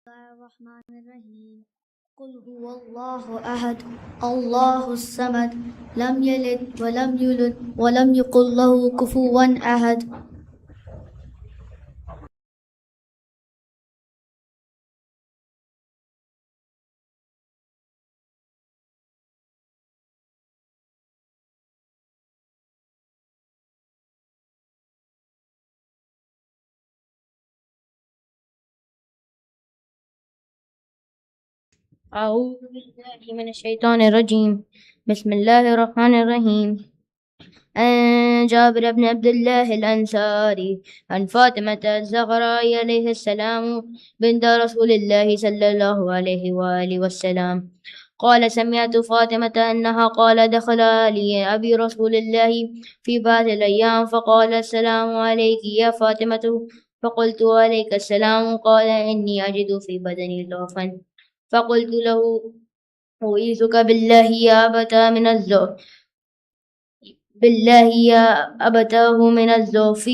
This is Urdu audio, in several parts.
الله الرحمن الرحيم قل هو الله أحد الله الصمد لم يلد ولم يولد ولم يكن له كفوا أحد. أعوذ بالله من الشيطان الرجيم. بسم الله الرحمن الرحيم. عن جابر بن عبد الله الأنصاري عن فاطمة الزهراء عليه السلام بنت رسول الله صلى الله عليه وآله وسلم قال سمعت فاطمة أنها قال دخل علي أبي رسول الله في بعض الأيام فقال السلام عليك يا فاطمة فقلت عليك السلام قال إني أجد في بدني ضعفا فقلت له أعيذك بالله يا أبتا من الزهد بالله يا أبتاه من الزوف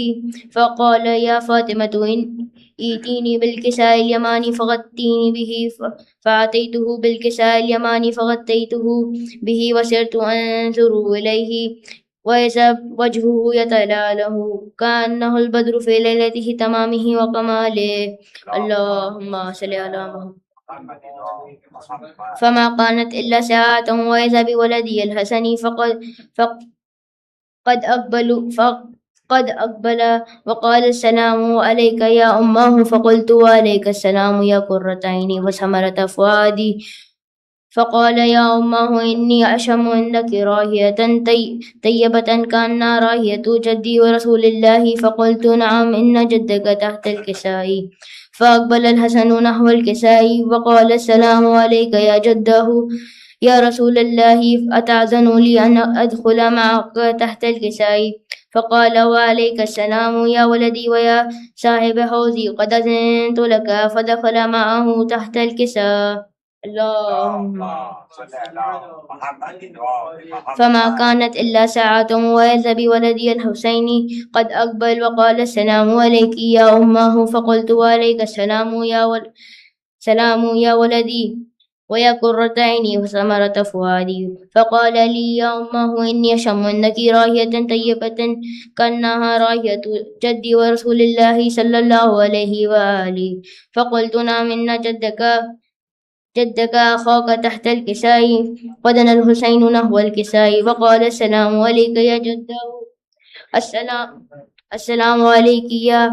فقال يا فاطمة إن ائتيني بالكساء اليماني فغطيني به فأتيته بالكساء اليماني فغطيته به وسرت أنظر إليه وإذا وجهه يتلاله كأنه البدر في ليلته تمامه وكماله. اللهم صل على محمد. فما كانت إلا ساعة وإذا بولدي الحسن قد أقبل وقال السلام عليك يا أمه فقلت وعليك السلام يا قرة عيني وثمرة فؤادي فقال يا أمه إني أشم عندك راهية طيبة كأنها راهية جدي ورسول الله فقلت نعم إن جدك تحت الكساء فأقبل الحسن نحو الكساء وقال السلام عليك يا جده يا رسول الله أتعزن لي أن أدخل معك تحت الكساء فقال وعليك السلام يا ولدي ويا صاحب حوزي قد أذنت لك فدخل معه تحت الكساء. اللهم فما كانت إلا ساعة وإذا بولدي الحسين قد أقبل وقال السلام عليك يا أمه فقلت وعليك السلام يا ولدي ويا قرة عيني وثمرة فؤادي فقال لي يا أمه إني أشم عندك راهية طيبة كأنها راهية جدي ورسول الله صلى الله عليه وآله فقلت نعم إن جدك أخاك تحت الكساء ودنا الحسين نحو الكساء وقال السلام عليك يا جده السلام عليك يا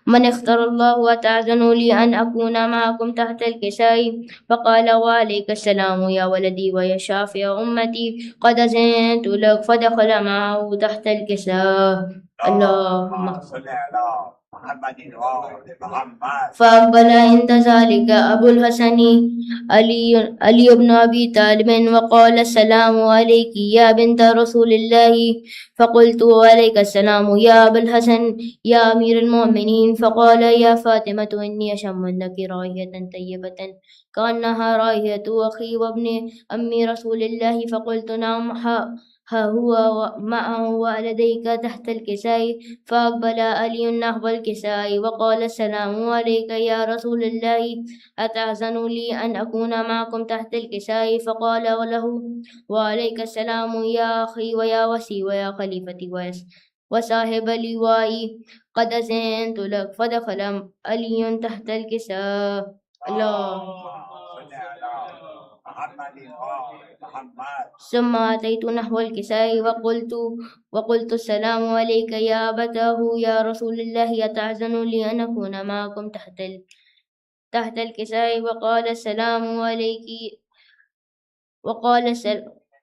من اختار الله وتعزن لي أن أكون معكم تحت الكساء فقال وعليك السلام يا ولدي ويا شافع أمتي قد أذنت لك فدخل معه تحت الكساء. اللهم فأقبل عند ذلك أبو الحسن علي بن أبي طالب وقال السلام عليك يا بنت رسول الله فقلت عليك السلام يا أبا الحسن يا أمير المؤمنين فقال يا فاطمة إني أشم عندك راهية طيبة كأنها راهية أخي وابن أمي رسول الله فقلت نعم ها هو معه ولديك تحت الكساء فأقبل علي نحو الكساء وقال السلام عليك يا رسول الله أتأذن لي أن أكون معكم تحت الكساء فقال له وعليك السلام يا أخي ويا وسي ويا خليفتي وصاحب لوائي قد أذنت لك فدخل علي تحت الكساء. ثم أتيت نحو الكساء وقلت السلام عليك يا أبتاه يا رسول الله أتعزن لي أن أكون معكم تحت الكساء وقال السلام عليك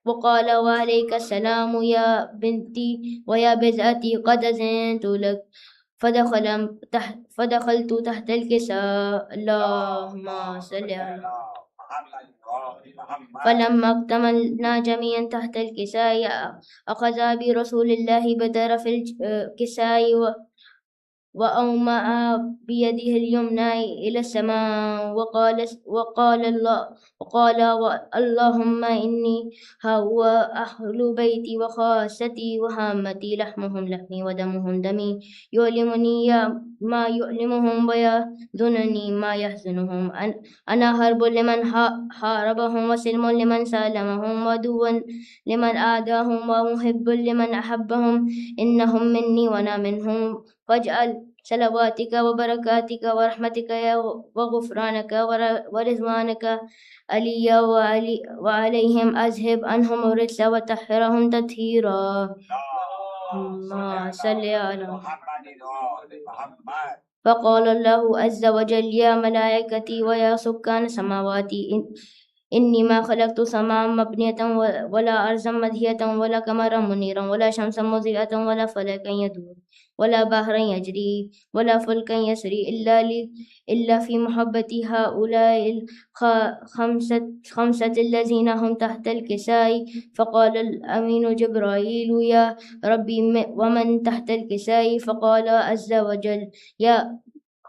وقال وعليك السلام يا بنتي ويا بذاتي قد أذنت لك فدخلت تحت الكساء. اللهم صل على فلما اكتملنا جميعا تحت الكساء أخذ برسول الله بطرف الكساء وأومأ بيده اليمنى إلى السماء وقال اللهم إني هو أهل بيتي وخاصتي وهامتي لحمهم لحمي ودمهم دمي يؤلمني ما يؤلمهم ويحزنني ما يحزنهم أنا حرب لمن حاربهم وسلم لمن سالمهم ودو لمن آداهم ومحب لمن أحبهم إنهم مني وأنا منهم واجعل صلواتك وبركاتك ورحمتك وغفرانك ورضوانك علي وعليهم أذهب عنهم الرجس وطهرهم تطهيرا اللهم صل على فقال الله عز وجل يا ملائكتي ويا سكان سماواتي إني ما خلقت سماء مبنية ولا أرضا مدهية ولا قمرا منيرا ولا شمسا مضيئة ولا فلكا يدور ولا بحرا يجري ولا فلكا يسري إلا في محبة هؤلاء الخمسة الذين هم تحت الكساء فقال الأمين جبرائيل يا ربي ومن تحت الكساء فقال عز وجل يا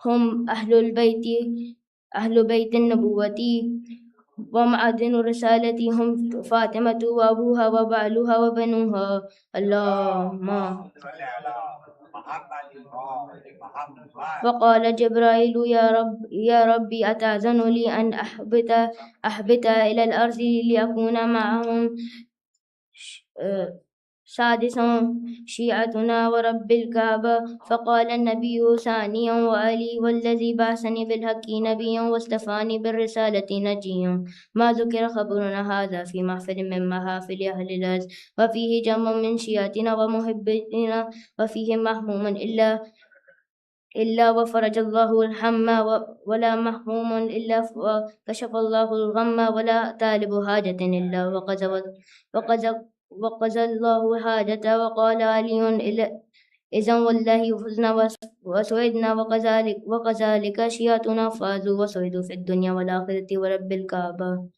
هم أهل بيت النبوة ومعدن رسالتي هم فاطمة وأبوها وبعلها وبنوها اللهم فقال جبرائيل يا ربي أتأذن لي أن أحبط إلى الأرض لأكون معهم سادسا شيعتنا ورب الكعبة فقال النبي ثانيا وعلي والذي بعثني بالحق نبيا واصطفاني بالرسالة نجيا ما ذكر خبرنا هذا في محفل من محافل أهل الأرض وفيه جمع من شيعتنا ومحبتنا وفيه محموم إلا وفرج الله الهم ولا محموم إلا وكشف الله الغم ولا طالب حاجة إلا وقضى الله حاجته وقال علي إذا والله فزنا وسعدنا وكذلك شيعتنا فازوا وسعدوا في الدنيا والآخرة ورب الكعبة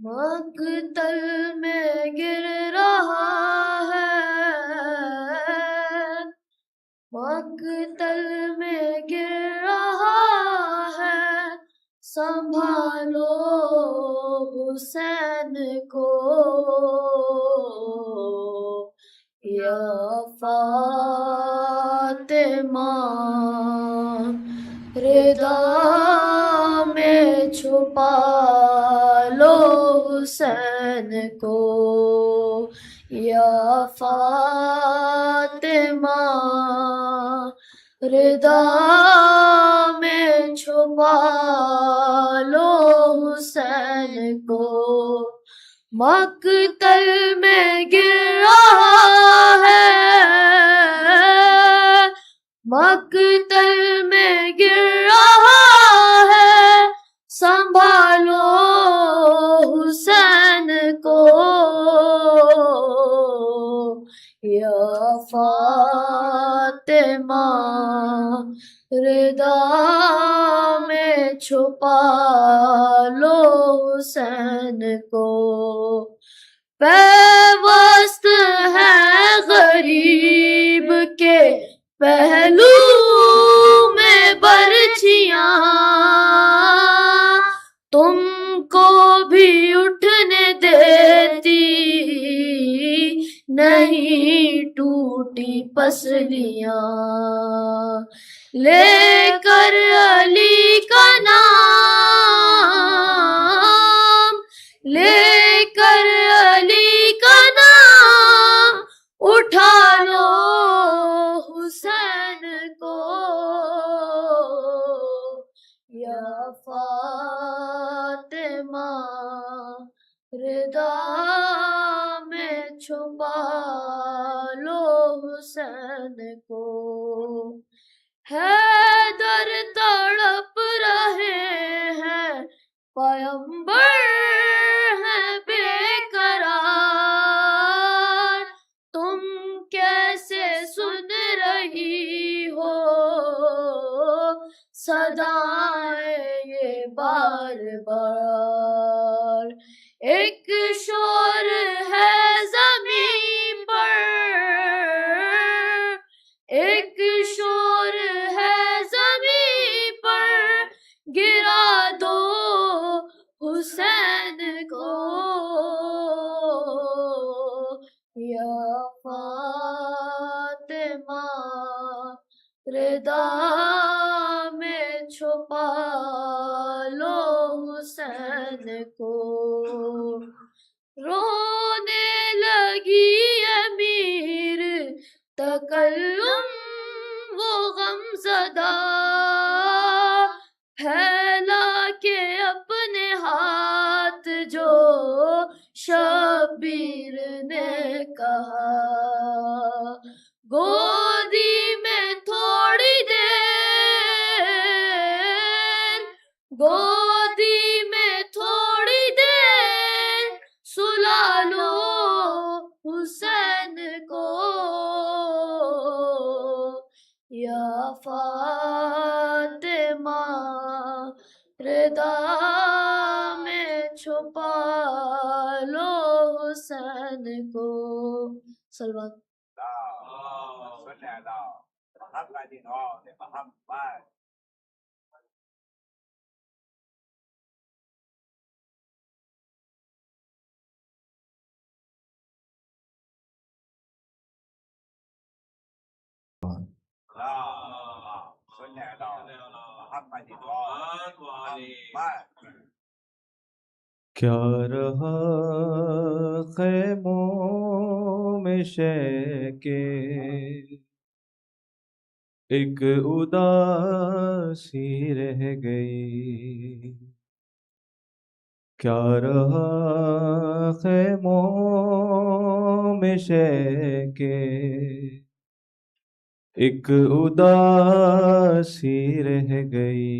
مقتل میں گر رہا ہے مقتل میں گر رہا ہے سنبھالو حسین کو یا فاطمہ رضا میں چھپا لو حسین کو یا فاطمہ رضا میں چھپا لو حسین کو مقتل میں گر رہا ہے مقتل میں گر رہا ہے سنبھالو حسین کو یا فاطمہ رضا میں چھپا لو حسین کو پیوست ہے غریب کے پہلو میں برچھیاں تم کو بھی اٹھنے دیتی نہیں ٹوٹی پسلیاں لے کر علی کا نام لے کر علی کا نام اٹھا لو حسین کو یا فاطمہ رضا میں چھپا لو حسین کو، حیدر تڑپ رہے ہیں پیغمبر ہیں بے قرار، تم کیسے سن رہی ہو صدائیں یہ بار بار، ایک شور ہے زمین پر، ایک شور ہے زمین پر، گرا دو حسین کو، یا فاطمہ ردا میں چھپا لو حسین کو، رونے لگی امیر تکلم وہ غم زدہ، پھیلا کے اپنے ہاتھ جو شبیر نے کہا، گودی میں تھوڑی دیر، گودی میں تھوڑی دیر سلا لو حسین کو، یا فاطمہ ردا میں چھپا لو حسین کو، صلوات صلی اللہ محمد آل محمد۔ صلی اللہ محمد آل محمد۔ کیا رہا خیموں میں شے کے، ایک اداسی رہ گئی، کیا رہا خیموں میں شے کے، ایک اداسی رہ گئی،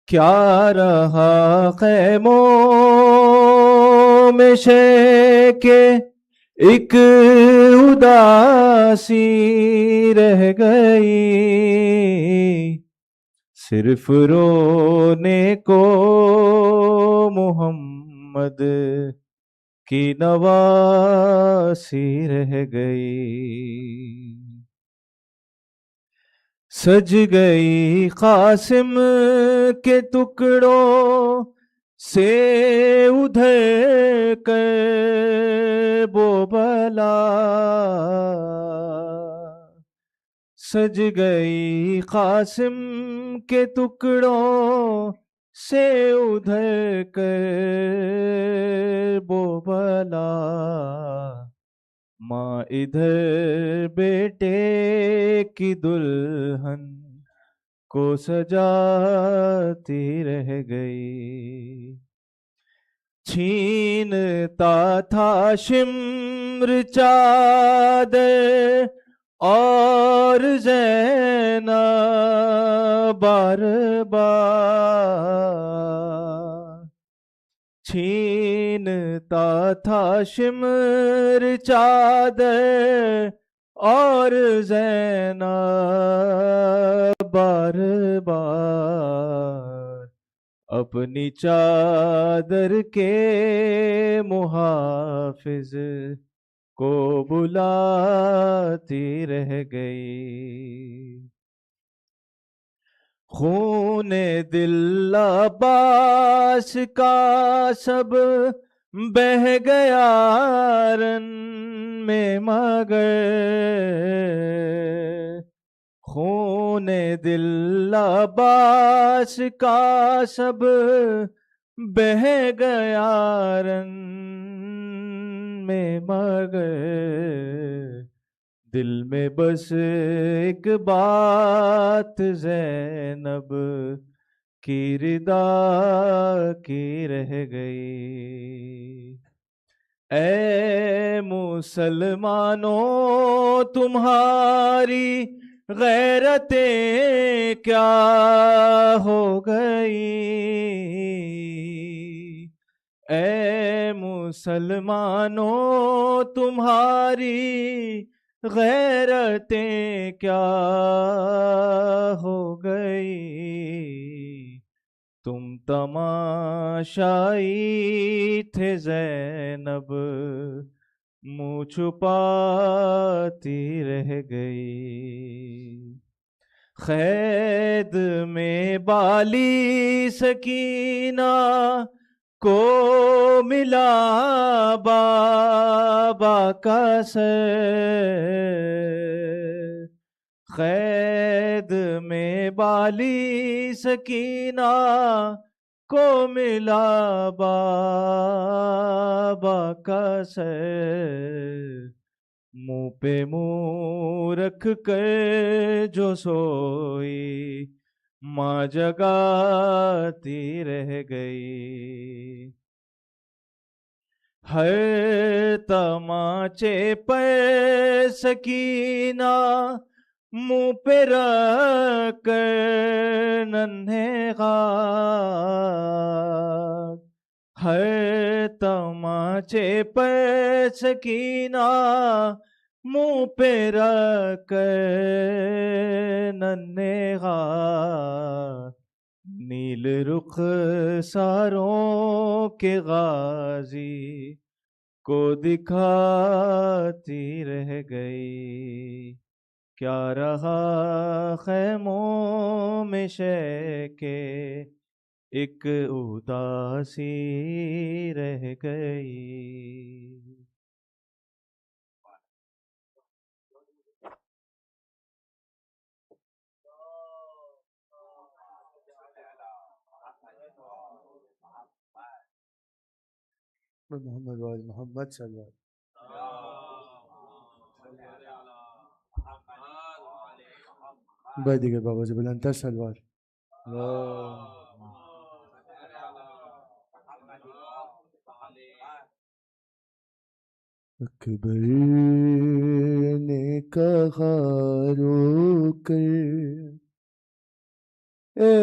کیا رہا خیموں میں شے کے، ایک اداسی رہ گئی، صرف رونے کو محمد کی نواسی رہ گئی، سج گئی قاسم کے ٹکڑوں سے ادھر کر وہ بلا، سج گئی قاسم کے ٹکڑوں سے ادھر کر وہ بلا، ماں ادھر بیٹے کی دلہن کو سجاتی رہ گئی، چھینتا تھا شمر چادر اور زینب بار بار، چھینتا تھا شمر چادر اور زینب بار بار، اپنی چادر کے محافظ کو بلاتی رہ گئی، خون دل عباس کا سب بہہ گیا رن میں، مگر خون دل عباس کا سب بہہ گیا رن میں، مگر دل میں بس ایک بات زینب کی ردا کی رہ گئی، اے مسلمانوں تمہاری غیرتیں کیا ہو گئی، اے مسلمانوں تمہاری غیرتیں کیا ہو گئی، تم تماشائی تھے زینب منہ چھپاتی رہ گئی، قید میں بالی سکینہ کو ملا بابا کا سر، قید میں بالی سکینہ کو ملا بابا کا سر، منہ پہ منہ رکھ کر جو سوئی ماں جگاتی رہ گئی، ہر تماچے پر سکینہ منہ پہ رکھ کر ننھے خاک، ہر تماچے پر سکینہ منہ پہ رکھ کر ننھے خاک، نیل رخ ساروں کے غازی کو دکھاتی رہ گئی، کیا رہا خیموں میں شے کے ایک اداسی رہ گئی۔ محمد وآل محمد صلی اللہ علیہ وسلم۔ بھائی دیگر بابا سے بلندتر سلوات۔ اکبر نے کہا رو کر، اے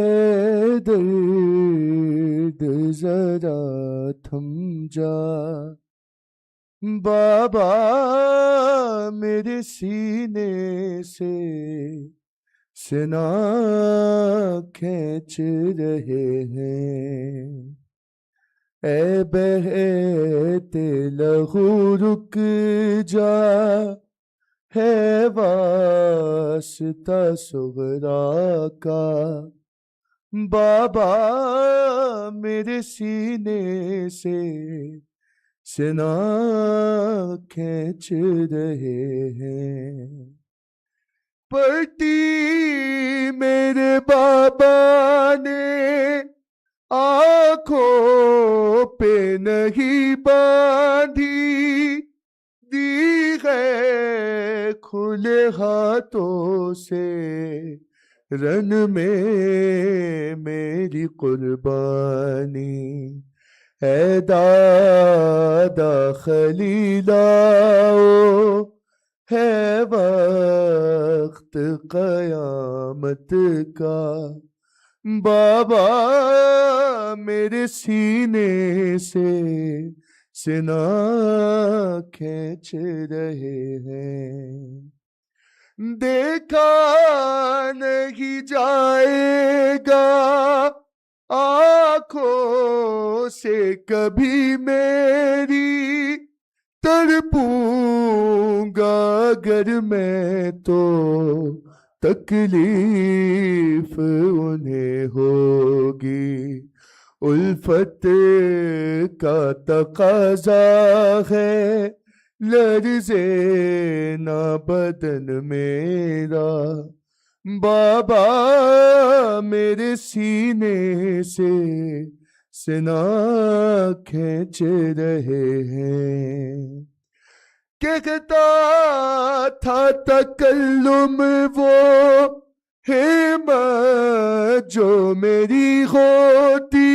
درد ذرا تھم جا، بابا میرے سینے سے سنا کھینچ رہے ہیں، اے بہتے لہو رک جا، ہے واسطہ صغرا کا، بابا میرے سینے سے سنا کھینچ رہے ہیں، پٹی میرے بابا نے آنکھوں پہ نہیں باندھی، دی ہے کھلے ہاتھوں سے رن میں میری قربانی، اے دادا خلیلاؤ ہے وقت قیامت کا، بابا میرے سینے سے سنا کھینچ رہے ہیں، دیکھا نہیں جائے گا آنکھوں سے کبھی میری، تڑپوں گا اگر میں تو تکلیف انہیں ہوگی، الفت کا تقاضا ہے لرزے نہ بدن میرا، بابا میرے سینے سے سنا کھینچ رہے ہیں، کہتا تھا تکلم وہ ہمت جو میری ہوتی،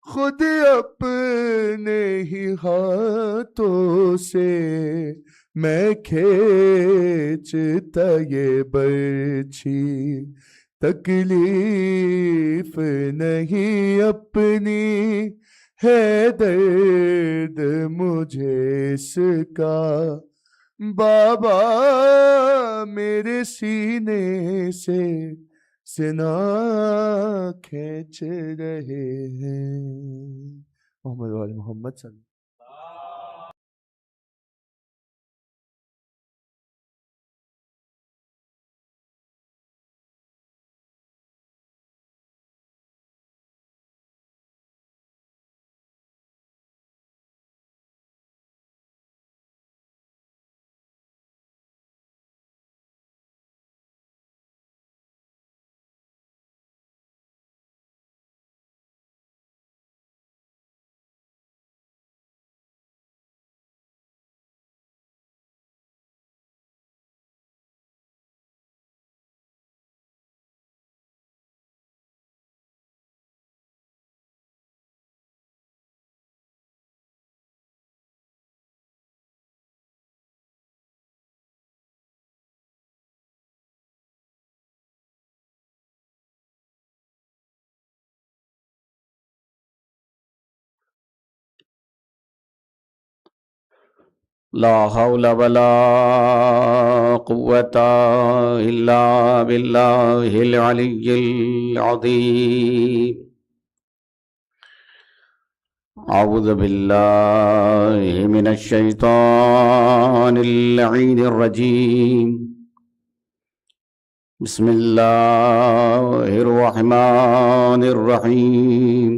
خود اپنے ہی ہاتھ ہاتھوں سے میں کھینچتا یہ برچھی، تکلیف نہیں اپنی ہے درد مجھے اس کا، بابا میرے سینے سے سنا کھینچ رہے ہیں۔ محمد وآل محمد صلی اللہ علیہ وسلم۔ لا حول ولا قوة إلا بالله العلي العظيم۔ أعوذ بالله من الشيطان اللعين الرجيم، بسم الله الرحمن الرحيم،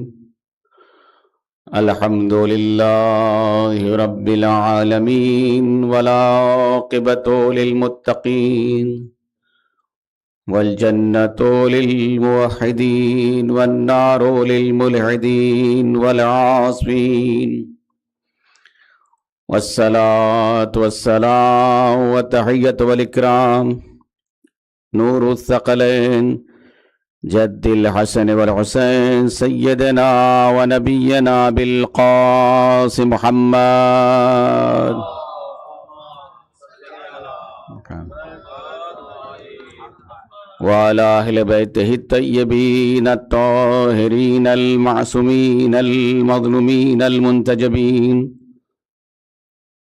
الحمد لله رب العالمين، والعاقبة للمتقين، والجنة للموحدين، والنار للملحدين والعاصين، والصلاة والسلام والتحية والإكرام نور الثقلين جد الحسن والحسين سيدنا ونبينا بالقاسم محمد وعلى أهل بيته الطيبين الطاهرين المعصومين المظلومين المنتجبين،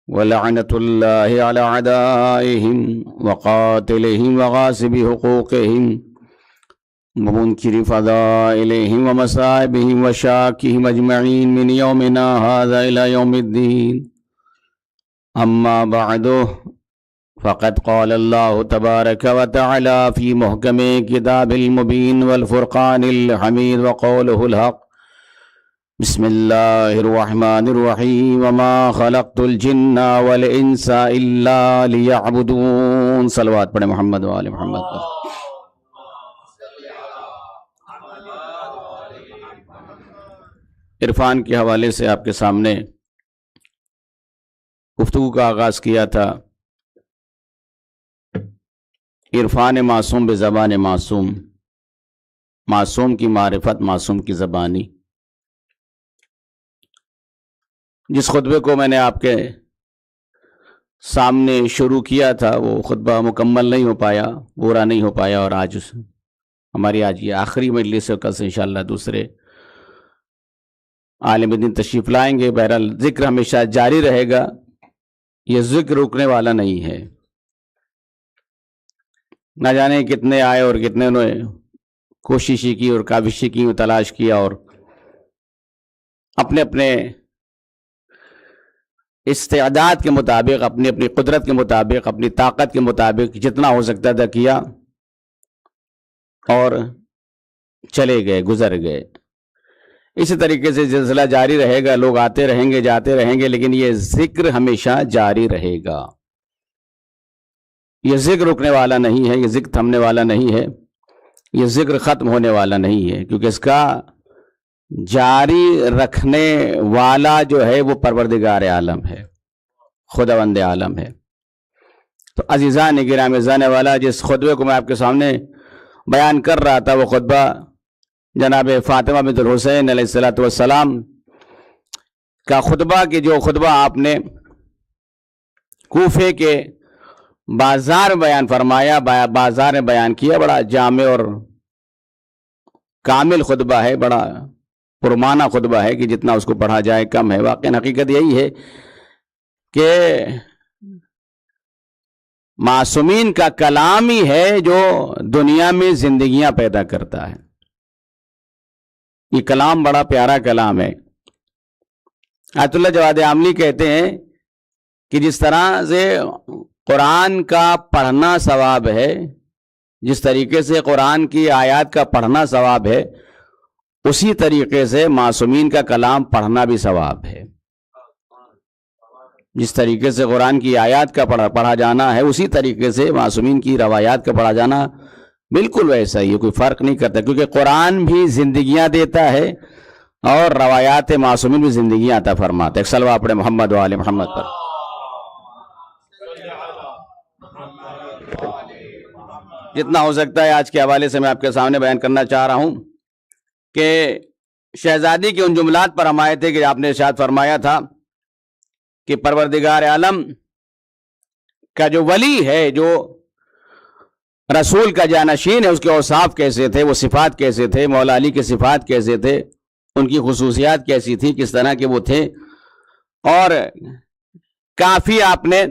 ولعنة الله على أعدائهم وقاتلهم وغاصب حقوقهم ومنكر فضائلهم ومصائبهم وشاكهم أجمعين من يومنا هذا إلى يوم الدين، أما بعد، فقد قال الله تبارك وتعالى في محكم كتاب المبين والفرقان الحميد وقوله الحق، بسم الله الرحمن الرحيم، وما خلقت الجن والإنس إلا ليعبدون۔ صلوات پڑھیں محمد وآل محمد پر۔ عرفان کے حوالے سے آپ کے سامنے گفتگو کا آغاز کیا تھا۔ عرفان معصوم بے زبان معصوم، معصوم کی معرفت معصوم کی زبانی۔ جس خطبے کو میں نے آپ کے سامنے شروع کیا تھا وہ خطبہ مکمل نہیں ہو پایا، پورا نہیں ہو پایا، اور آج ہماری یہ آخری مجلس ہے، کل سے انشاءاللہ دوسرے عالم دین تشریف لائیں گے۔ بہرحال ذکر ہمیشہ جاری رہے گا، یہ ذکر رکنے والا نہیں ہے۔ نہ جانے کتنے آئے اور کتنے نے کوششی کی اور کاوشی کی اور تلاش کیا، اور اپنے اپنے استعداد کے مطابق، اپنی اپنی قدرت کے مطابق، اپنی طاقت کے مطابق جتنا ہو سکتا تھا کیا، اور چلے گئے، گزر گئے۔ اسی طریقے سے سلسلہ جاری رہے گا، لوگ آتے رہیں گے، جاتے رہیں گے، لیکن یہ ذکر ہمیشہ جاری رہے گا۔ یہ ذکر رکنے والا نہیں ہے، یہ ذکر تھمنے والا نہیں ہے، یہ ذکر ختم ہونے والا نہیں ہے، کیونکہ اس کا جاری رکھنے والا جو ہے وہ پروردگار عالم ہے، خداوند عالم ہے۔ تو عزیزان گرامی جانے والا، جس خطبے کو میں آپ کے سامنے بیان کر رہا تھا وہ خطبہ جناب فاطمہ بنت الحسین علیہ السلام کا خطبہ کہ جو خطبہ آپ نے کوفے کے بازار میں بیان فرمایا، بازار میں بیان کیا، بڑا جامع اور کامل خطبہ ہے، بڑا پرمانہ خطبہ ہے کہ جتنا اس کو پڑھا جائے کم ہے۔ واقعی حقیقت یہی ہے کہ معصومین کا کلام ہی ہے جو دنیا میں زندگیاں پیدا کرتا ہے۔ یہ کلام بڑا پیارا کلام ہے۔ آیت اللہ جواد عاملی کہتے ہیں کہ جس طرح سے قرآن کا پڑھنا ثواب ہے، جس طریقے سے قرآن کی آیات کا پڑھنا ثواب ہے، اسی طریقے سے معصومین کا کلام پڑھنا بھی ثواب ہے۔ جس طریقے سے قرآن کی آیات کا پڑھا جانا ہے، اسی طریقے سے معصومین کی روایات کا پڑھا جانا بالکل ویسا ہی ہے، کوئی فرق نہیں کرتا، کیونکہ قرآن بھی زندگیاں دیتا ہے اور روایات معصومین بھی زندگیاں عطا فرماتا ہے۔ ایک صلوات پڑھیں محمد و آل محمد پر۔ جتنا ہو سکتا ہے آج کے حوالے سے میں آپ کے سامنے بیان کرنا چاہ رہا ہوں کہ شہزادی کے ان جملات پر ہم آئے تھے کہ آپ نے ارشاد فرمایا تھا کہ پروردگار عالم کا جو ولی ہے، جو رسول کا جانشین ہے، اس کے اوصاف کیسے تھے، وہ صفات کیسے تھے، مولا علی کے صفات کیسے تھے، ان کی خصوصیات کیسی تھی، کس طرح کے وہ تھے، اور کافی آپ نے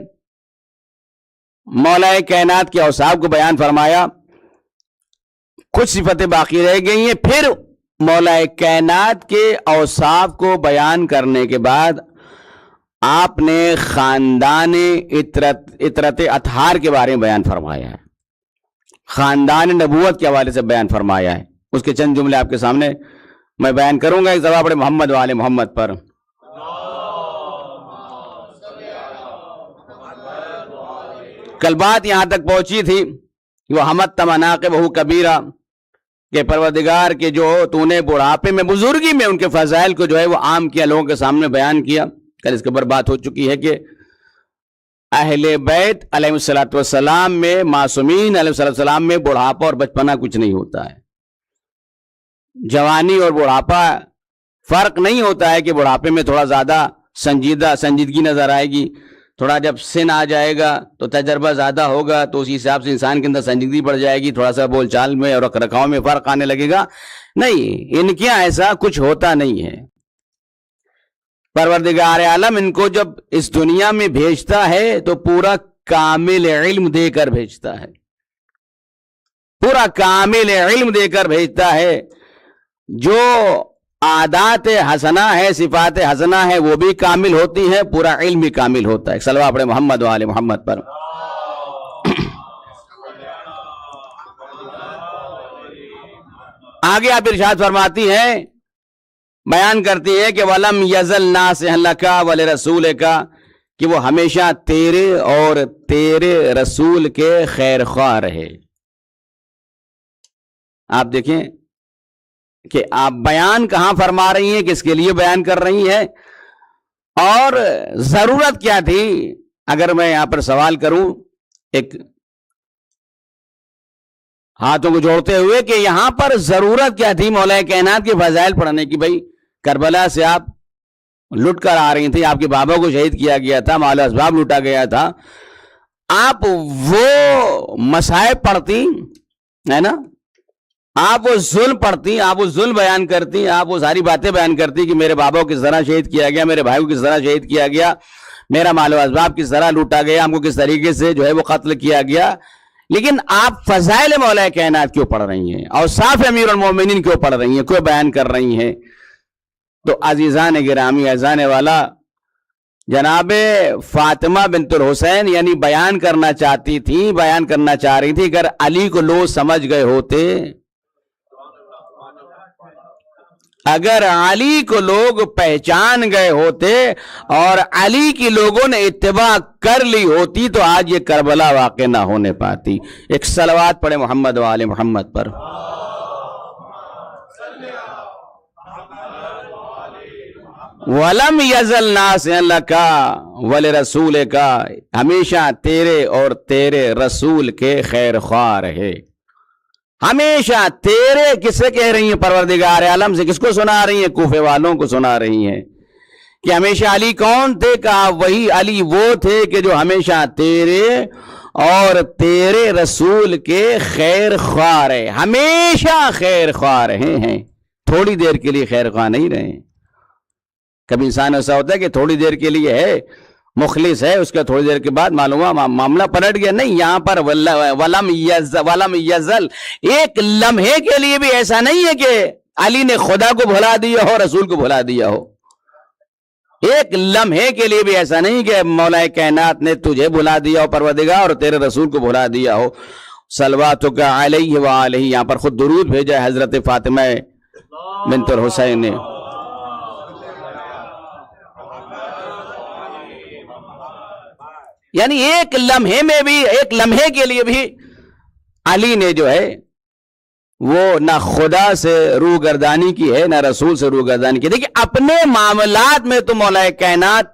مولا کائنات کے اوصاف کو بیان فرمایا۔ کچھ صفتیں باقی رہ گئی ہیں۔ پھر مولا کائنات کے اوصاف کو بیان کرنے کے بعد آپ نے خاندان اطرت اطہار کے بارے میں بیان فرمایا ہے، خاندان نبوت کے حوالے سے بیان فرمایا ہے۔ اس کے چند جملے آپ کے سامنے میں بیان کروں گا۔ ایک دفعہ پڑھیں محمد و آل محمد پر۔ کل بات یہاں تک پہنچی تھی وہ حمد تمناقبہ کبیرہ، کہ پروردگار کے جو تو نے بڑھاپے میں، بزرگی میں ان کے فضائل کو جو ہے وہ عام کیا، لوگوں کے سامنے بیان کیا۔ کل اس کے اوپر بات ہو چکی ہے کہ اہل بیت علیہ السلام میں، معصومین علیہ السلام میں بڑھاپا اور بچپنا کچھ نہیں ہوتا ہے۔ جوانی اور بڑھاپا فرق نہیں ہوتا ہے کہ بڑھاپے میں تھوڑا زیادہ سنجیدگی نظر آئے گی، تھوڑا جب سن آ جائے گا تو تجربہ زیادہ ہوگا تو اسی حساب سے انسان کے اندر سنجیدگی بڑھ جائے گی، تھوڑا سا بول چال میں اور رکھ رکھاؤ میں فرق آنے لگے گا۔ نہیں، ان کے یہاں ایسا کچھ ہوتا نہیں ہے۔ پروردگار عالم ان کو جب اس دنیا میں بھیجتا ہے تو پورا کامل علم دے کر بھیجتا ہے، پورا کامل علم دے کر بھیجتا ہے۔ جو عادات حسنہ ہے، صفات حسنہ ہے، وہ بھی کامل ہوتی ہیں، پورا علم بھی کامل ہوتا ہے۔ صلوات پڑھیں محمد و آل محمد پر۔ آگے آپ ارشاد فرماتی ہیں، بیان کرتی ہے کہ وَلَمْ يَزَلْ نَاصِحًا لَكَ وَلِرَسُولِكَ، کہ وہ ہمیشہ تیرے اور تیرے رسول کے خیر خواہ رہے۔ آپ دیکھیں کہ آپ بیان کہاں فرما رہی ہیں، کس کے لیے بیان کر رہی ہیں، اور ضرورت کیا تھی۔ اگر میں یہاں پر سوال کروں ایک ہاتھوں کو جوڑتے ہوئے کہ یہاں پر ضرورت کیا تھی مولا کائنات کے فضائل پڑھنے کی؟ بھائی کربلا سے آپ لٹ کر آ رہی تھی، آپ کے بابا کو شہید کیا گیا تھا، مال و اسباب لوٹا گیا تھا، آپ وہ مصائب پڑھتی ہے نا، آپ وہ ظلم پڑھتی، آپ وہ ظلم بیان کرتی، آپ وہ ساری باتیں بیان کرتی کہ میرے بابا کو کس طرح شہید کیا گیا، میرے بھائی کو کس طرح شہید کیا گیا، میرا مال و اسباب کس طرح لوٹا گیا، ہم کو کس طریقے سے جو ہے وہ قتل کیا گیا۔ لیکن آپ فضائل مولا کائنات کیوں پڑھ رہی ہیں، اور صاف امیر المومنین کیوں پڑھ رہی ہیں، کیوں بیان کر رہی ہیں؟ تو عزیزان گرامی، اذان والا جناب فاطمہ بنت الحسین یعنی بیان کرنا چاہتی تھی، بیان کرنا چاہ رہی تھی، اگر علی کو لوگ سمجھ گئے ہوتے، اگر علی کو لوگ پہچان گئے ہوتے اور علی کی لوگوں نے اتباع کر لی ہوتی تو آج یہ کربلا واقع نہ ہونے پاتی۔ ایک صلوات پڑھے محمد و آل محمد پر۔ وَلَمْ يَزَلْ نَاصِحًا لَكَ وَلِرَسُولِكَ، ہمیشہ تیرے اور تیرے رسول کے خیر خواہ رہے۔ ہمیشہ تیرے کسے کہہ رہی ہیں؟ پروردگار عالم سے۔ کس کو سنا رہی ہیں؟ کوفے والوں کو سنا رہی ہیں کہ ہمیشہ علی کون تھے؟ کہا وہی علی وہ تھے کہ جو ہمیشہ تیرے اور تیرے رسول کے خیر خواہ رہے، ہمیشہ خیر خواہ رہے ہیں، تھوڑی دیر کے لیے خیر خواہ نہیں رہے۔ کبھی انسان ایسا ہوتا ہے کہ تھوڑی دیر کے لیے ہے، مخلص ہے، اس کا تھوڑی دیر کے بعد معلوم ہوا معاملہ پلٹ گیا۔ نہیں، یہاں پر ولم یزل، ایک لمحے کے لیے بھی ایسا نہیں ہے کہ علی نے خدا کو بھلا دیا ہو، رسول کو بھلا دیا ہو۔ ایک لمحے کے لیے بھی ایسا نہیں کہ مولا کائنات نے تجھے بھلا دیا ہو پروردگار اور تیرے رسول کو بھلا دیا ہو۔ صلواتک علیہ وآلہ، یہاں پر خود درود بھیجا ہے حضرت فاطمہ بنت الحسین نے۔ یعنی ایک لمحے میں بھی، ایک لمحے کے لیے بھی علی نے جو ہے وہ نہ خدا سے روح گردانی کی ہے، نہ رسول سے روح گردانی کی۔ دیکھیں اپنے معاملات میں تو مولا کائنات،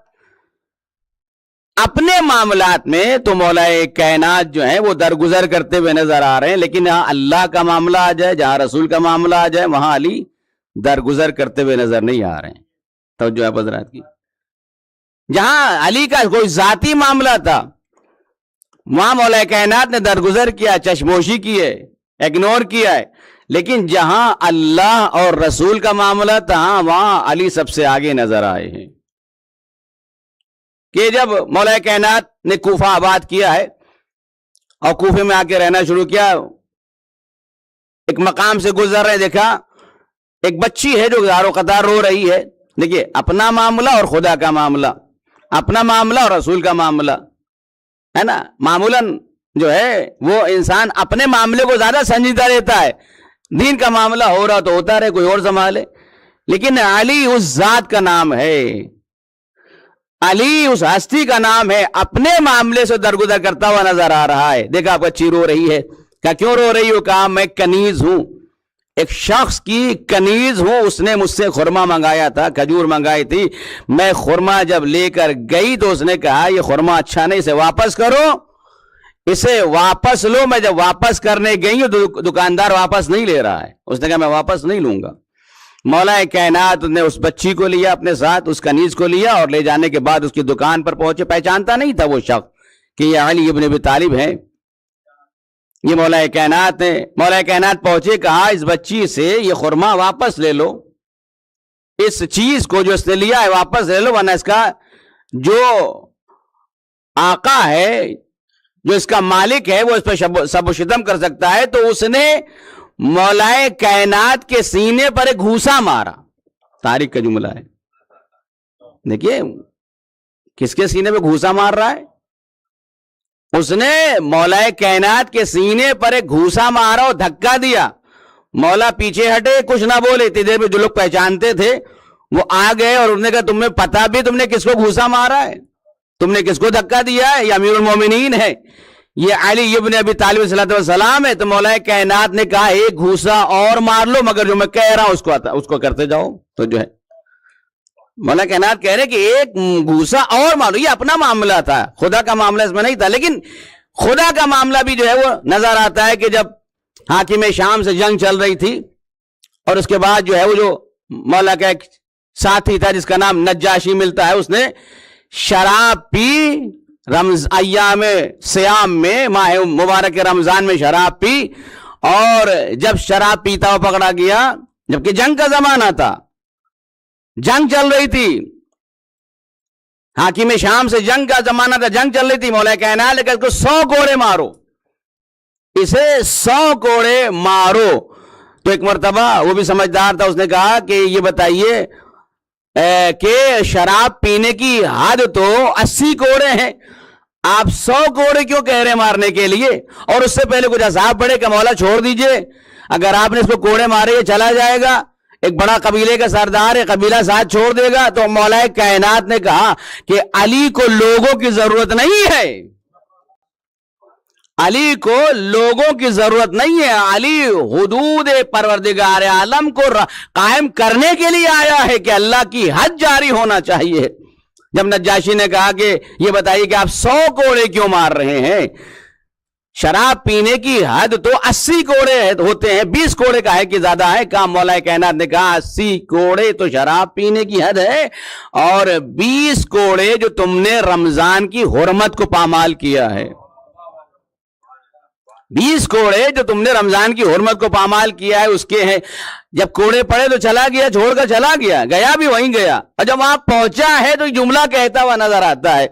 اپنے معاملات میں تو مولا کائنات جو ہیں وہ درگزر کرتے ہوئے نظر آ رہے ہیں، لیکن جہاں اللہ کا معاملہ آ جائے، جہاں رسول کا معاملہ آ جائے، وہاں علی درگزر کرتے ہوئے نظر نہیں آ رہے ہیں۔ توجہ ہے حضرات کی، جہاں علی کا کوئی ذاتی معاملہ تھا وہاں مولا کائنات نے درگزر کیا، چشموشی کی ہے، اگنور کیا ہے، لیکن جہاں اللہ اور رسول کا معاملہ تھا وہاں علی سب سے آگے نظر آئے ہیں۔ کہ جب مولا کائنات نے کوفہ آباد کیا ہے اور کوفے میں آ کے رہنا شروع کیا، ایک مقام سے گزر رہے، دیکھا ایک بچی ہے جو زارو قطار رو رہی ہے۔ دیکھیے اپنا معاملہ اور خدا کا معاملہ، اپنا معاملہ اور رسول کا معاملہ ہے نا۔ معمولاً جو ہے وہ انسان اپنے معاملے کو زیادہ سنجیدہ لیتا ہے، دین کا معاملہ ہو رہا تو ہوتا رہے، کوئی اور سنبھالے، لیکن علی اس ذات کا نام ہے، علی اس ہستی کا نام ہے، اپنے معاملے سے درگزر کرتا ہوا نظر آ رہا ہے۔ دیکھا آپ بچی رو رہی ہے، کہا کیوں رو رہی ہو؟ کہا میں کنیز ہوں، ایک شخص کی کنیز ہوں، اس نے مجھ سے خرما منگایا تھا، کھجور منگائی تھی، میں خرما جب لے کر گئی تو اس نے کہا یہ خرما اچھا نہیں، اسے واپس کرو، اسے واپس لو۔ میں جب واپس کرنے گئی ہوں دکاندار واپس نہیں لے رہا ہے، اس نے کہا میں واپس نہیں لوں گا۔ مولا کائنات نے اس بچی کو لیا اپنے ساتھ، اس کنیز کو لیا اور لے جانے کے بعد اس کی دکان پر پہنچے۔ پہچانتا نہیں تھا وہ شخص کہ یہ علی ابن ابی طالب ہیں، یہ مولا کائنات نے۔ مولا کائنات پہنچے، کہا اس بچی سے یہ خرما واپس لے لو، اس چیز کو جو اس نے لیا ہے واپس لے لو، ورنہ اس کا جو آقا ہے، جو اس کا مالک ہے، وہ اس پہ سب و شتم کر سکتا ہے۔ تو اس نے مولا کائنات کے سینے پر ایک گھوسا مارا، تاریخ کا جملہ ہے۔ دیکھیے کس کے سینے پہ گھوسا مار رہا ہے؟ اس نے مولا کائنات کے سینے پر ایک گھوسا مارا اور دھکا دیا۔ مولا پیچھے ہٹے، کچھ نہ بولے، اتنی دیر میں جو لوگ پہچانتے تھے وہ آ گئے اور انہوں نے کہا تمہیں پتا بھی تم نے کس کو گھوسا مارا ہے، تم نے کس کو دھکا دیا ہے؟ یہ امیر المومنین ہے، یہ علی ابن ابی طالب صلی اللہ علیہ وسلم ہے۔ تو مولا کائنات نے کہا ایک گھوسا اور مار لو، مگر جو میں کہہ رہا ہوں اس کو کرتے جاؤ۔ تو جو ہے مولا کائنات کہہ رہے کہ ایک گھوسا اور مارو، یہ اپنا معاملہ تھا، خدا کا معاملہ اس میں نہیں تھا۔ لیکن خدا کا معاملہ بھی جو ہے وہ نظر آتا ہے کہ جب حاکم شام سے جنگ چل رہی تھی اور اس کے بعد جو ہے وہ جو مولا کا ایک ساتھی تھا جس کا نام نجاشی ملتا ہے، اس نے شراب پی، ایام سیام میں، ماہ مبارک رمضان میں شراب پی، اور جب شراب پیتا ہوا پکڑا گیا، جبکہ جنگ کا زمانہ تھا، جنگ چل رہی تھی، حاکم شام سے جنگ کا زمانہ تھا، جنگ چل رہی تھی، مولا کائنات نے کہا اس کو 100 کوڑے مارو، اسے 100 کوڑے مارو۔ تو ایک مرتبہ وہ بھی سمجھدار تھا، اس نے کہا کہ یہ بتائیے کہ شراب پینے کی حد تو 80 کوڑے ہیں، آپ 100 کوڑے کیوں کہہ رہے ہیں مارنے کے لیے؟ اور اس سے پہلے کچھ عذاب پڑے کہ مولا چھوڑ دیجئے، اگر آپ نے اس کو کوڑے مارے یہ چلا جائے گا، ایک بڑا قبیلے کا سردار ہے، قبیلہ ساتھ چھوڑ دے گا۔ تو مولا کائنات نے کہا کہ علی کو لوگوں کی ضرورت نہیں ہے، علی کو لوگوں کی ضرورت نہیں ہے، علی حدود پروردگار عالم کو قائم کرنے کے لیے آیا ہے کہ اللہ کی حد جاری ہونا چاہیے۔ جب نجاشی نے کہا کہ یہ بتائیے کہ آپ 100 کوڑے کیوں مار رہے ہیں، شراب پینے کی حد تو 80 کوڑے ہوتے ہیں، 20 کوڑے کا ہے کہ زیادہ ہے؟ کہا مولا کائنات نے کہا 80 کوڑے تو شراب پینے کی حد ہے، اور 20 کوڑے جو تم نے رمضان کی حرمت کو پامال کیا ہے، 20 کوڑے جو تم نے رمضان کی حرمت کو پامال کیا ہے اس کے ہیں۔ جب کوڑے پڑے تو چلا گیا، چھوڑ کر چلا گیا، گیا بھی وہیں گیا، اور جب وہاں پہنچا ہے تو یہ جملہ کہتا ہوا نظر آتا ہے،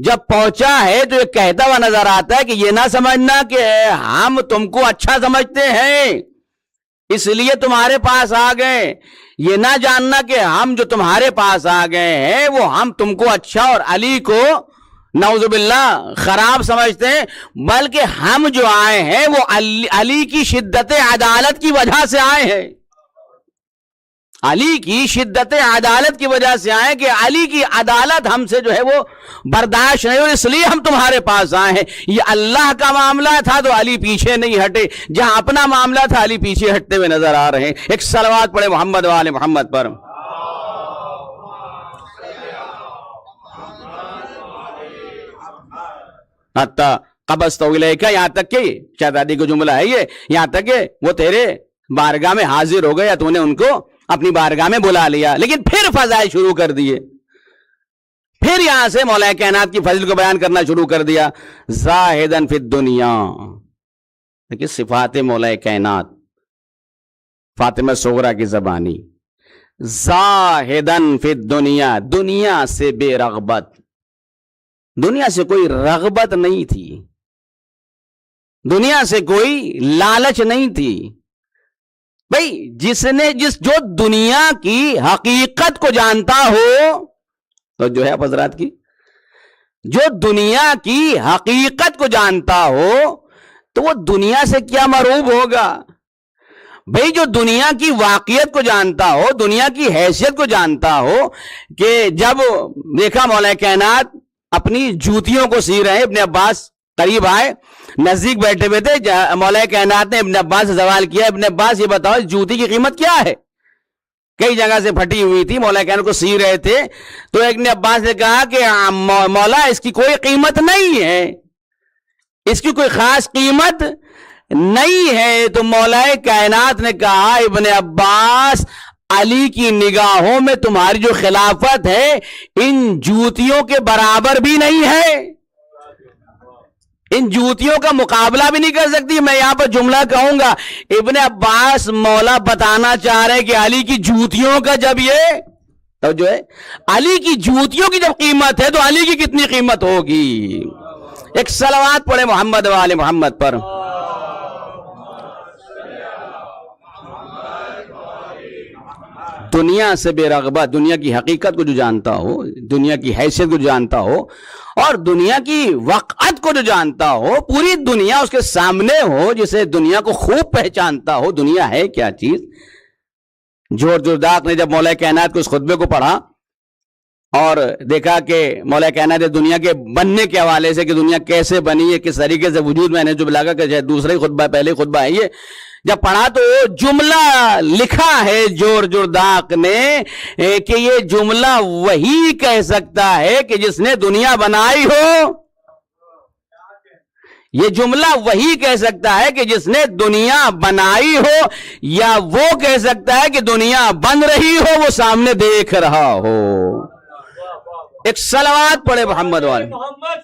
جب پہنچا ہے تو یہ کہتا ہوا نظر آتا ہے کہ یہ نہ سمجھنا کہ ہم تم کو اچھا سمجھتے ہیں اس لیے تمہارے پاس آ گئے، یہ نہ جاننا کہ ہم جو تمہارے پاس آ گئے ہیں وہ ہم تم کو اچھا اور علی کو نعوذ باللہ خراب سمجھتے ہیں، بلکہ ہم جو آئے ہیں وہ علی کی شدت عدالت کی وجہ سے آئے ہیں، علی کی شدت عدالت کی وجہ سے آئے کہ علی کی عدالت ہم سے جو ہے وہ برداشت نہیں، اور اس لیے ہم تمہارے پاس آئے ہیں۔ یہ اللہ کا معاملہ تھا تو علی پیچھے نہیں ہٹے، جہاں اپنا معاملہ تھا علی پیچھے ہٹتے ہوئے نظر آ رہے ہیں۔ ایک صلوات پڑھے محمد وآل محمد پر۔ حتی قبضت الیک، یہاں تک کہ شہزادی کو جملہ ہے یہ، یہاں تک کہ وہ تیرے بارگاہ میں حاضر ہو گئے، یا تو نے ان کو اپنی بارگاہ میں بلا لیا، لیکن پھر فضائل شروع کر دیے، پھر یہاں سے مولا کائنات کی فضل کو بیان کرنا شروع کر دیا۔ زاہدن فی الدنیا، دیکھیں صفات مولا کائنات فاطمہ صغرا کی زبانی، زاہدن فی الدنیا، دنیا سے بے رغبت، دنیا سے کوئی رغبت نہیں تھی، دنیا سے کوئی لالچ نہیں تھی۔ بھئی جو دنیا کی حقیقت کو جانتا ہو، تو جو ہے حضرات کی، جو دنیا کی حقیقت کو جانتا ہو تو وہ دنیا سے کیا مرعوب ہوگا؟ بھئی جو دنیا کی واقعیت کو جانتا ہو، دنیا کی حیثیت کو جانتا ہو، کہ جب دیکھا مولا کائنات اپنی جوتیوں کو سی رہے، ابن عباس قریب آئے، نزدیک بیٹھے ہوئے تھے، مولا کائنات نے ابن عباس سے سوال کیا، ابن عباس یہ بتاؤ جوتی کی قیمت کیا ہے؟ کئی جگہ سے پھٹی ہوئی تھی، مولا کائنات کو سی رہے تھے، تو ابن عباس نے کہا کہ مولا اس کی کوئی قیمت نہیں ہے، اس کی کوئی خاص قیمت نہیں ہے۔ تو مولا کائنات نے کہا ابن عباس علی کی نگاہوں میں تمہاری جو خلافت ہے ان جوتیوں کے برابر بھی نہیں ہے، ان جوتیوں کا مقابلہ بھی نہیں کر سکتی۔ میں یہاں پر جملہ کہوں گا، ابن عباس مولا بتانا چاہ رہے کہ علی کی جوتیوں کا جب یہ تو جو ہے علی کی جوتیوں کی جب قیمت ہے تو علی کی کتنی قیمت ہوگی؟ ایک صلوات پڑھے محمد وآل محمد پر۔ دنیا سے بے رغبت، دنیا کی حقیقت کو جو جانتا ہو، دنیا کی حیثیت کو جو جانتا ہو، اور دنیا کی وقعت کو جو جانتا ہو، پوری دنیا اس کے سامنے ہو، جسے دنیا کو خوب پہچانتا ہو، دنیا ہے کیا چیز۔ جورج جرداق نے جب مولا کائنات کو اس خطبے کو پڑھا اور دیکھا کہ مولا کائنات دنیا کے بننے کے حوالے سے کہ دنیا کیسے بنی ہے، کس طریقے سے وجود میں نے جو لگا کہ دوسرا ہی خطبہ پہلے خطبہ ہے یہ، جب پڑھا تو جملہ لکھا ہے جورج جرداق نے کہ یہ جملہ وہی کہہ سکتا ہے کہ جس نے دنیا بنائی ہو، یہ جملہ وہی کہہ سکتا ہے کہ جس نے دنیا بنائی ہو، یا وہ کہہ سکتا ہے کہ دنیا بن رہی ہو، وہ سامنے دیکھ رہا ہو۔ ایک صلوات پڑھے محمد والے محمد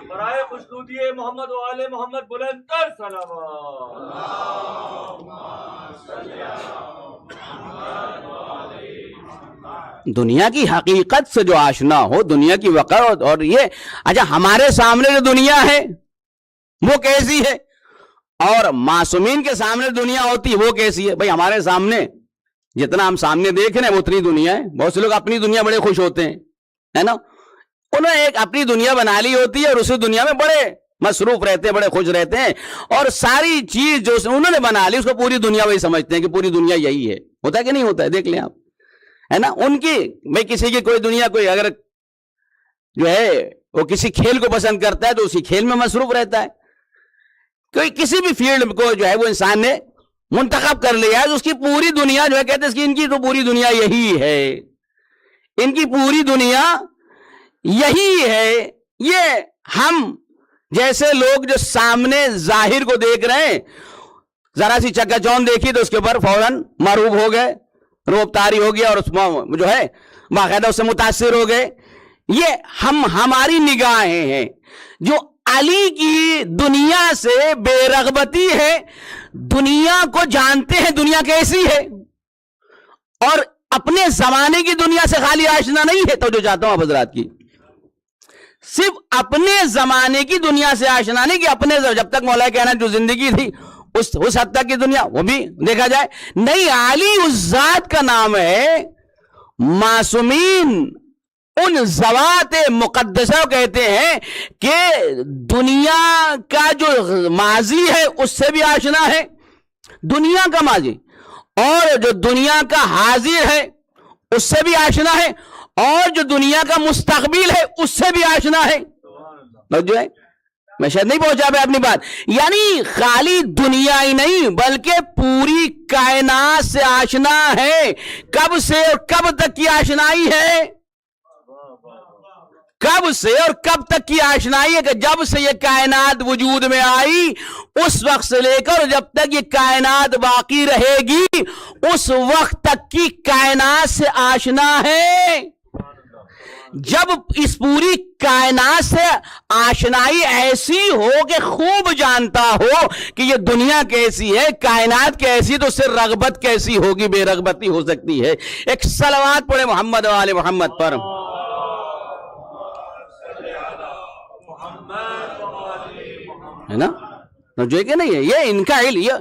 برائے خوشنودی محمد وآل محمد بلندر صلوات۔ دنیا کی حقیقت سے جو آشنا ہو، دنیا کی وقع، اور یہ اچھا ہمارے سامنے جو دنیا ہے وہ کیسی ہے، اور معصومین کے سامنے دنیا ہوتی ہے وہ کیسی ہے؟ بھئی ہمارے سامنے جتنا ہم سامنے دیکھ رہے ہیں وہ اتنی دنیا ہے۔ بہت سے لوگ اپنی دنیا بڑے خوش ہوتے ہیں، ہے نا، انہوں نے ایک اپنی دنیا بنا لی ہوتی ہے اور اسی دنیا میں بڑے مصروف رہتے ہیں، بڑے خوش رہتے ہیں، اور ساری چیز جو انہوں نے بنا لی اس کو پوری دنیا وہی سمجھتے ہیں کہ پوری دنیا یہی ہے۔ ہوتا ہے کہ نہیں ہوتا ہے؟ دیکھ لیں آپ، ہے نا، ان کی میں کسی کی کوئی دنیا، کوئی اگر جو ہے وہ کسی کھیل کو پسند کرتا ہے تو اسی کھیل میں مصروف رہتا ہے، کوئی کسی بھی فیلڈ کو جو ہے وہ انسان نے منتخب کر لیا ہے تو اس کی پوری دنیا جو ہے کہتے ہیں اس کی ان کی تو پوری دنیا یہی ہے۔ ان کی پوری دنیا یہی ہے. یہ ہم جیسے لوگ جو سامنے ظاہر کو دیکھ رہے ہیں, ذرا سی چکا چوند دیکھی تو اس کے اوپر فوراً معروف ہو گئے, روب طاری ہو گیا اور اس جو ہے باقاعدہ اس سے متاثر ہو گئے. یہ ہماری نگاہیں ہیں. جو علی کی دنیا سے بے رغبتی ہے, دنیا کو جانتے ہیں دنیا کیسی ہے, اور اپنے زمانے کی دنیا سے خالی آشنا نہیں ہے. تو جو چاہتا ہوں آپ حضرات کی, صرف اپنے زمانے کی دنیا سے آشنا نہیں, کہ اپنے جب تک مولا کہنا جو زندگی تھی اس حد تک کی دنیا وہ بھی دیکھا جائے نہیں. علی اس ذات کا نام ہے. معصومین ان ذوات مقدسہ کہتے ہیں کہ دنیا کا جو ماضی ہے اس سے بھی آشنا ہے, دنیا کا ماضی, اور جو دنیا کا حاضر ہے اس سے بھی آشنا ہے, اور جو دنیا کا مستقبل ہے اس سے بھی آشنا ہے. جو ہے میں شاید نہیں پہنچا پہ اپنی بات, یعنی خالی دنیا ہی نہیں بلکہ پوری کائنات سے آشنا ہے. کب سے اور کب تک کی آشنائی ہے؟ کب سے اور کب تک کی آشنائی ہے کہ جب سے یہ کائنات وجود میں آئی اس وقت سے لے کر جب تک یہ کائنات باقی رہے گی اس وقت تک کی کائنات سے آشنا ہے. جب اس پوری کائنات سے آشنائی ایسی ہو کہ خوب جانتا ہو کہ یہ دنیا کیسی ہے, کائنات کیسی, تو اس سے رغبت کیسی ہوگی, بے رغبتی ہو سکتی ہے. ایک صلوات پڑھے محمد و آل محمد پر. ہے نا جو ہے کہ نہیں ہے, یہ ان کا علم, یہ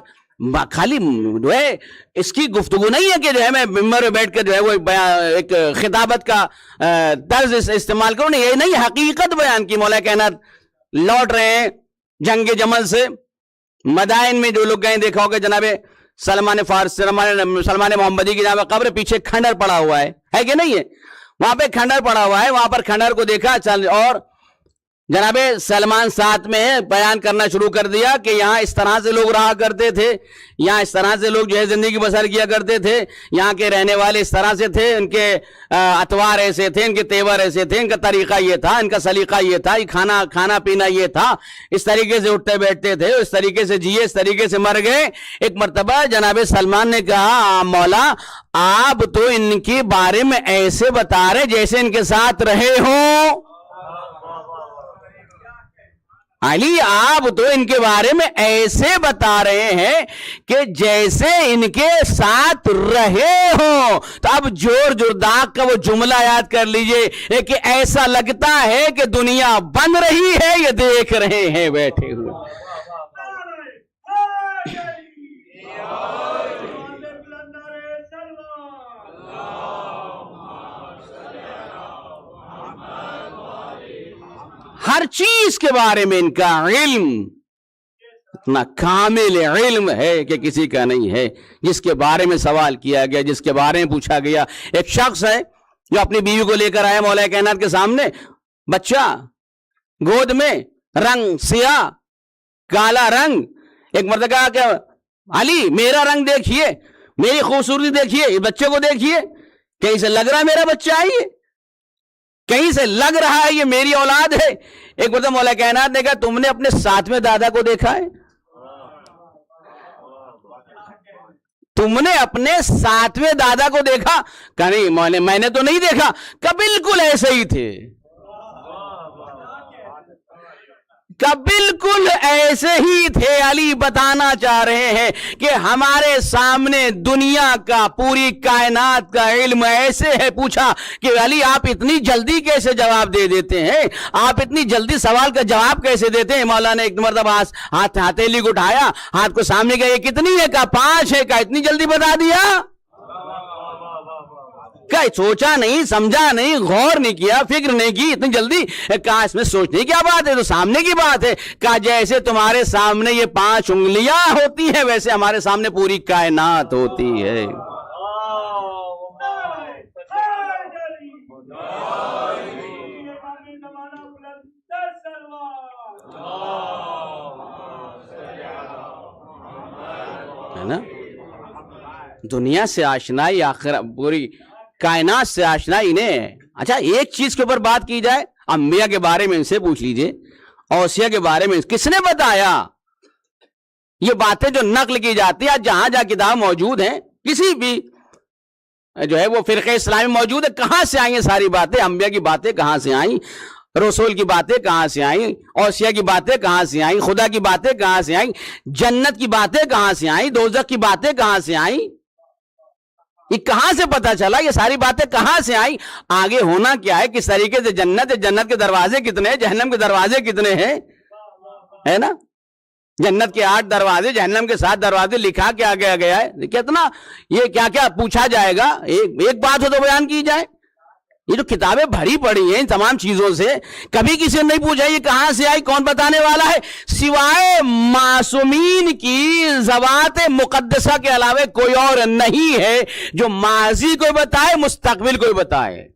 خالی جو ہے اس کی گفتگو نہیں ہے کہ جو ہے میں ممبر میں بیٹھ کے جو ہے وہ ایک خطابت کا طرز استعمال کروں. یہ نہیں, حقیقت بیان کی. مولا کائنات لوٹ رہے ہیں جنگ جمل سے, مدائن میں جو لوگ گئے دیکھا ہوگا جناب سلمان فارس, سلمان محمدی کی جناب قبر پیچھے کھنڈر پڑا ہوا ہے کہ نہیں ہے, وہاں پہ کھنڈر پڑا ہوا ہے. وہاں پر کھنڈر کو دیکھا اور جناب سلمان ساتھ میں بیان کرنا شروع کر دیا کہ یہاں اس طرح سے لوگ رہا کرتے تھے, یہاں اس طرح سے لوگ جو ہے زندگی بسر کیا کرتے تھے, یہاں کے رہنے والے اس طرح سے تھے, ان کے اطوار ایسے تھے, ان کے تیور ایسے تھے, ان کا طریقہ یہ تھا, ان کا سلیقہ یہ تھا, یہ کھانا پینا یہ تھا, اس طریقے سے اٹھتے بیٹھتے تھے, اس طریقے سے جیے, اس طریقے سے مر گئے. ایک مرتبہ جناب سلمان نے کہا مولا آپ تو ان کے بارے میں ایسے بتا رہے جیسے ان کے ساتھ رہے ہوں. علی آپ تو ان کے بارے میں ایسے بتا رہے ہیں کہ جیسے ان کے ساتھ رہے ہوں. تو اب جورداغ کا وہ جملہ یاد کر لیجئے کہ ایسا لگتا ہے کہ دنیا بن رہی ہے, یہ دیکھ رہے ہیں بیٹھے ہوئے. ہر چیز کے بارے میں ان کا علم اتنا کامل علم ہے کہ کسی کا نہیں ہے. جس کے بارے میں سوال کیا گیا, جس کے بارے میں پوچھا گیا, ایک شخص ہے جو اپنی بیوی کو لے کر آیا مولا کائنات کے سامنے, بچہ گود میں, رنگ سیاہ کالا رنگ. ایک مرتبہ کہا کہ علی میرا رنگ دیکھیے, میری خوبصورتی دیکھیے, اس بچے کو دیکھیے, کہیں سے لگ رہا ہے میرا بچہ ہے, یہ کہیں سے لگ رہا ہے یہ میری اولاد ہے. ایک مرتبہ مولا کائنات نے کہا تم نے اپنے ساتویں دادا کو دیکھا ہے؟ تم نے اپنے ساتویں دادا کو دیکھا؟ کہا نہیں میں نے تو نہیں دیکھا. کہ بالکل ایسے ہی تھے, کہ بالکل ایسے ہی تھے. علی بتانا چاہ رہے ہیں کہ ہمارے سامنے دنیا کا, پوری کائنات کا علم ایسے ہے. پوچھا کہ علی آپ اتنی جلدی کیسے جواب دے دیتے ہیں, آپ اتنی جلدی سوال کا جواب کیسے دیتے ہیں؟ مولا نے ایک مرتبہ ہتھیلی کو اٹھایا, ہاتھ کو سامنے کہا یہ کتنی ہے؟ کہا 5 ہے. کہا اتنی جلدی بتا دیا؟ سوچا نہیں, سمجھا نہیں, غور نہیں کیا, فکر نہیں کی, اتنی جلدی. کہا اس میں سوچنے کی کیا بات ہے, تو سامنے کی بات ہے. کہا جیسے تمہارے سامنے یہ 5 انگلیاں ہوتی ہیں ویسے ہمارے سامنے پوری کائنات ہوتی ہے. ہے نا, دنیا سے آشنائی آخر پوری کائنات سے آشنائی نے. اچھا ایک چیز کے اوپر بات کی جائے, انبیاء کے بارے میں ان سے پوچھ لیجئے, اوصیاء کے بارے میں کس نے بتایا؟ یہ باتیں جو نقل کی جاتی ہیں جہاں جہاں کتاب موجود ہیں, کسی بھی جو ہے وہ فرقہ اسلامی موجود ہے, کہاں سے آئیں یہ ساری باتیں؟ انبیاء کی باتیں کہاں سے آئیں؟ رسول کی باتیں کہاں سے آئیں؟ اوصیاء کی باتیں کہاں سے آئیں؟ خدا کی باتیں کہاں سے آئیں؟ جنت کی باتیں کہاں سے آئیں؟ دوزخ کی باتیں کہاں سے آئیں؟ یہ کہاں سے پتا چلا؟ یہ ساری باتیں کہاں سے آئیں؟ آگے ہونا کیا ہے؟ کس طریقے سے جنت ہے؟ جنت کے دروازے کتنے ہیں؟ جہنم کے دروازے کتنے ہیں؟ ہے نا, جنت کے 8 دروازے, جہنم کے 7 دروازے, لکھا کیا گیا ہے؟ کتنا یہ کیا کیا پوچھا جائے گا؟ ایک بات ہو تو بیان کی جائے. یہ جو کتابیں بھری پڑی ہیں ان تمام چیزوں سے, کبھی کسی نے نہیں پوچھا یہ کہاں سے آئی, کون بتانے والا ہے؟ سوائے معصومین کی ذوات مقدسہ کے علاوہ کوئی اور نہیں ہے جو ماضی کو بتائے, مستقبل کو بتائے.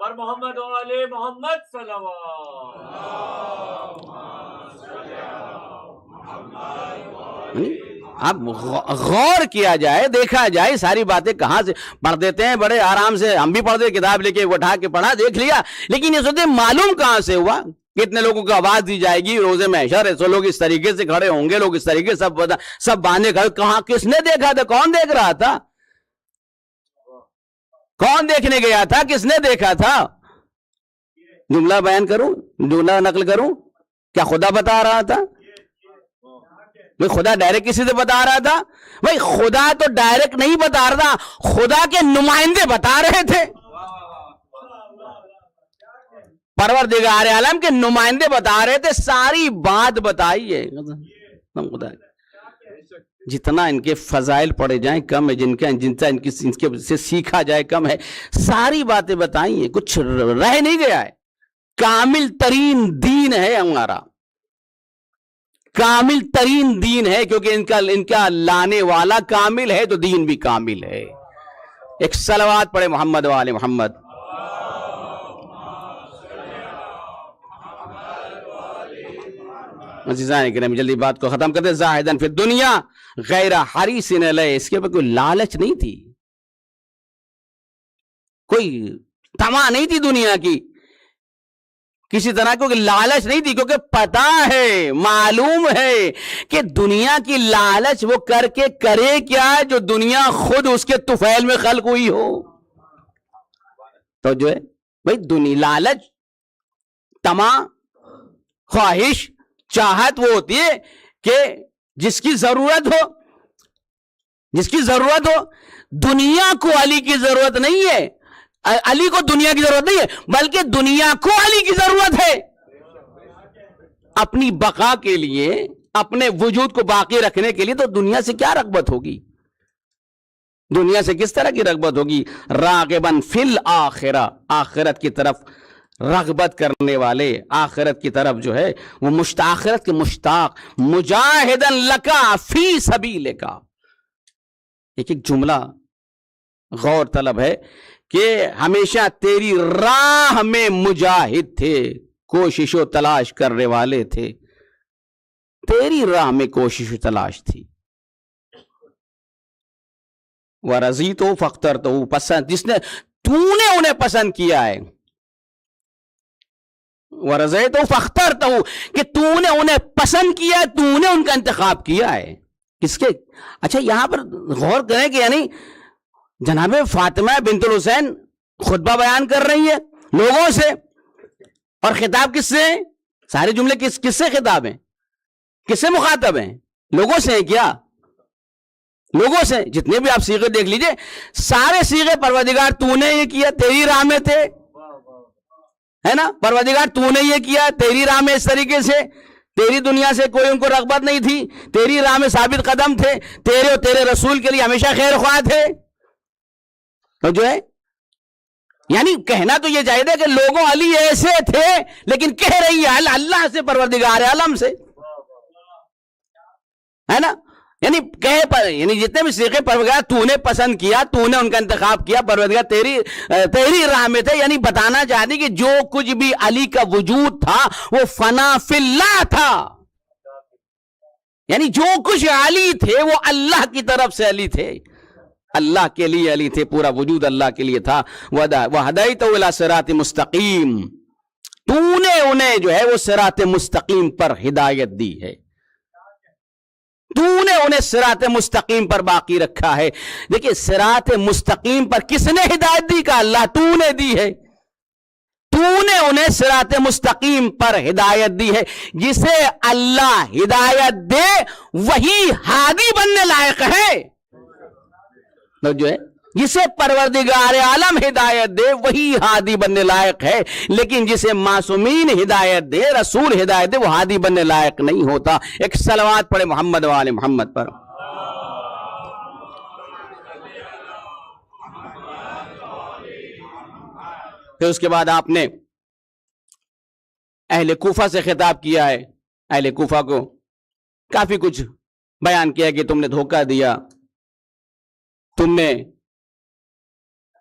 پر محمد و آل محمد صلوات. اب غور کیا جائے, دیکھا جائے ساری باتیں کہاں سے. پڑھ دیتے ہیں بڑے آرام سے, ہم بھی پڑھ دے, کتاب لے کے اٹھا کے پڑھا, دیکھ لیا, لیکن یہ سوچتے معلوم کہاں سے ہوا؟ کتنے لوگوں کو آواز دی جائے گی روزے محشر ہے, سو لوگ اس طریقے سے کھڑے ہوں گے, لوگ اس طریقے سے سب باندھے کھڑے, کہاں کس نے دیکھا تھا؟ کون دیکھ رہا تھا؟ کون دیکھنے گیا تھا؟ کس نے دیکھا تھا؟ جملہ بیان کروں, جملہ نقل کروں, کیا خدا بتا رہا تھا؟ خدا ڈائریکٹ کسی سے بتا رہا تھا؟ بھائی خدا تو ڈائریکٹ نہیں بتا رہا تھا, خدا کے نمائندے بتا رہے تھے. پروردگار عالم کے نمائندے بتا رہے تھے, ساری بات بتائی ہے. جتنا ان کے فضائل پڑھے جائیں کم ہے, جن کے سے سیکھا جائے کم ہے. ساری باتیں بتائی ہیں, کچھ رہ نہیں گیا ہے. کامل ترین دین ہے ہمارا, کامل ترین دین ہے, کیونکہ ان کا لانے والا کامل ہے تو دین بھی کامل ہے. ایک صلوات پڑھے محمد و آل محمد. عزیزان کرام جلدی بات کو ختم کرتے. زاہدن فی الدنیا غیر حریص علیہ, اس کے اوپر کوئی لالچ نہیں تھی, کوئی طمع نہیں تھی دنیا کی, کسی طرح کی لالچ نہیں تھی, کیونکہ پتا ہے, معلوم ہے کہ دنیا کی لالچ وہ کر کے کرے کیا جو دنیا خود اس کے طفیل میں خلق ہوئی ہو. تو جو ہے بھائی لالچ, طمع, خواہش, چاہت وہ ہوتی ہے کہ جس کی ضرورت ہو. دنیا کو علی کی ضرورت نہیں ہے, علی کو دنیا کی ضرورت نہیں ہے, بلکہ دنیا کو علی کی ضرورت ہے. اپنی بقا کے لیے, اپنے وجود کو باقی رکھنے کے لیے تو دنیا سے کیا رغبت ہوگی؟ دنیا سے کس طرح کی رغبت ہوگی؟ راغباً فی الآخرہ, آخرت کی طرف رغبت کرنے والے, آخرت کی طرف جو ہے وہ آخرت کے مشتاق. مجاہداً لکا فی سبیلک. ایک جملہ غور طلب ہے کہ ہمیشہ تیری راہ میں مجاہد تھے, کوشش و تلاش کرنے والے تھے, تیری راہ میں کوشش و تلاش تھی. وَرَضِيتُ فَاخْتَرْتُهُ, پسند جس نے تو نے انہیں پسند کیا ہے. وَرَضِيتُ فَاخْتَرْتُهُ, کہ تو نے انہیں پسند کیا ہے, تو نے ان کا انتخاب کیا ہے. کس کے؟ اچھا یہاں پر غور کریں کہ یعنی جناب فاطمہ بنت الحسین خطبہ بیان کر رہی ہے لوگوں سے, اور خطاب کس سے؟ سارے جملے کس سے خطاب ہیں؟ کس سے مخاطب ہیں؟ لوگوں سے ہیں کیا؟ لوگوں سے. جتنے بھی آپ صیغے دیکھ لیجئے, سارے صیغے پروردگار تو نے یہ کیا, تیری راہ میں تھے, ہے نا؟ پروردگار تو نے یہ کیا, تیری راہ میں, اس طریقے سے تیری دنیا سے کوئی ان کو رغبت نہیں تھی, تیری راہ میں ثابت قدم تھے, تیرے اور تیرے رسول کے لیے ہمیشہ خیر خواہ تھے. تو جو ہے یعنی کہنا تو یہ چاہیے کہ لوگوں علی ایسے تھے, لیکن کہہ رہی ہے اللہ سے, پروردگار عالم سے, ہے نا؟ یعنی یعنی جتنے بھی صیغے پروردگار تو نے پسند کیا, تو نے ان کا انتخاب کیا, پروردگار تیری راہ میں تھے. یعنی بتانا چاہتی کہ جو کچھ بھی علی کا وجود تھا وہ فنا فی اللہ تھا. یعنی جو کچھ علی تھے وہ اللہ کی طرف سے علی تھے. اللہ کے لیے علی تھے، پورا وجود اللہ کے لیے تھا. وَهَدَيْتَهُ إِلَىٰ صِرَاطٍ مُسْتَقِيمٍ، تو نے انہیں جو ہے وہ صراط مستقیم پر ہدایت دی ہے، تو نے انہیں صراط مستقیم پر باقی رکھا ہے. دیکھیں صراط مستقیم پر کس نے ہدایت دی؟ کہ اللہ تو نے دی ہے، تو نے انہیں صراط مستقیم پر ہدایت دی ہے. جسے اللہ ہدایت دے وہی ہادی بننے لائق ہے. جو ہے جسے پروردگار عالم ہدایت دے وہی ہادی بننے لائق ہے، لیکن جسے معصومین ہدایت دے، رسول ہدایت دے، وہ ہادی بننے لائق نہیں ہوتا. ایک صلوات پڑھے محمد و آل محمد پر. پھر اس کے بعد آپ نے اہل کوفہ سے خطاب کیا ہے. اہل کوفہ کو کافی کچھ بیان کیا کہ تم نے دھوکہ دیا، تم نے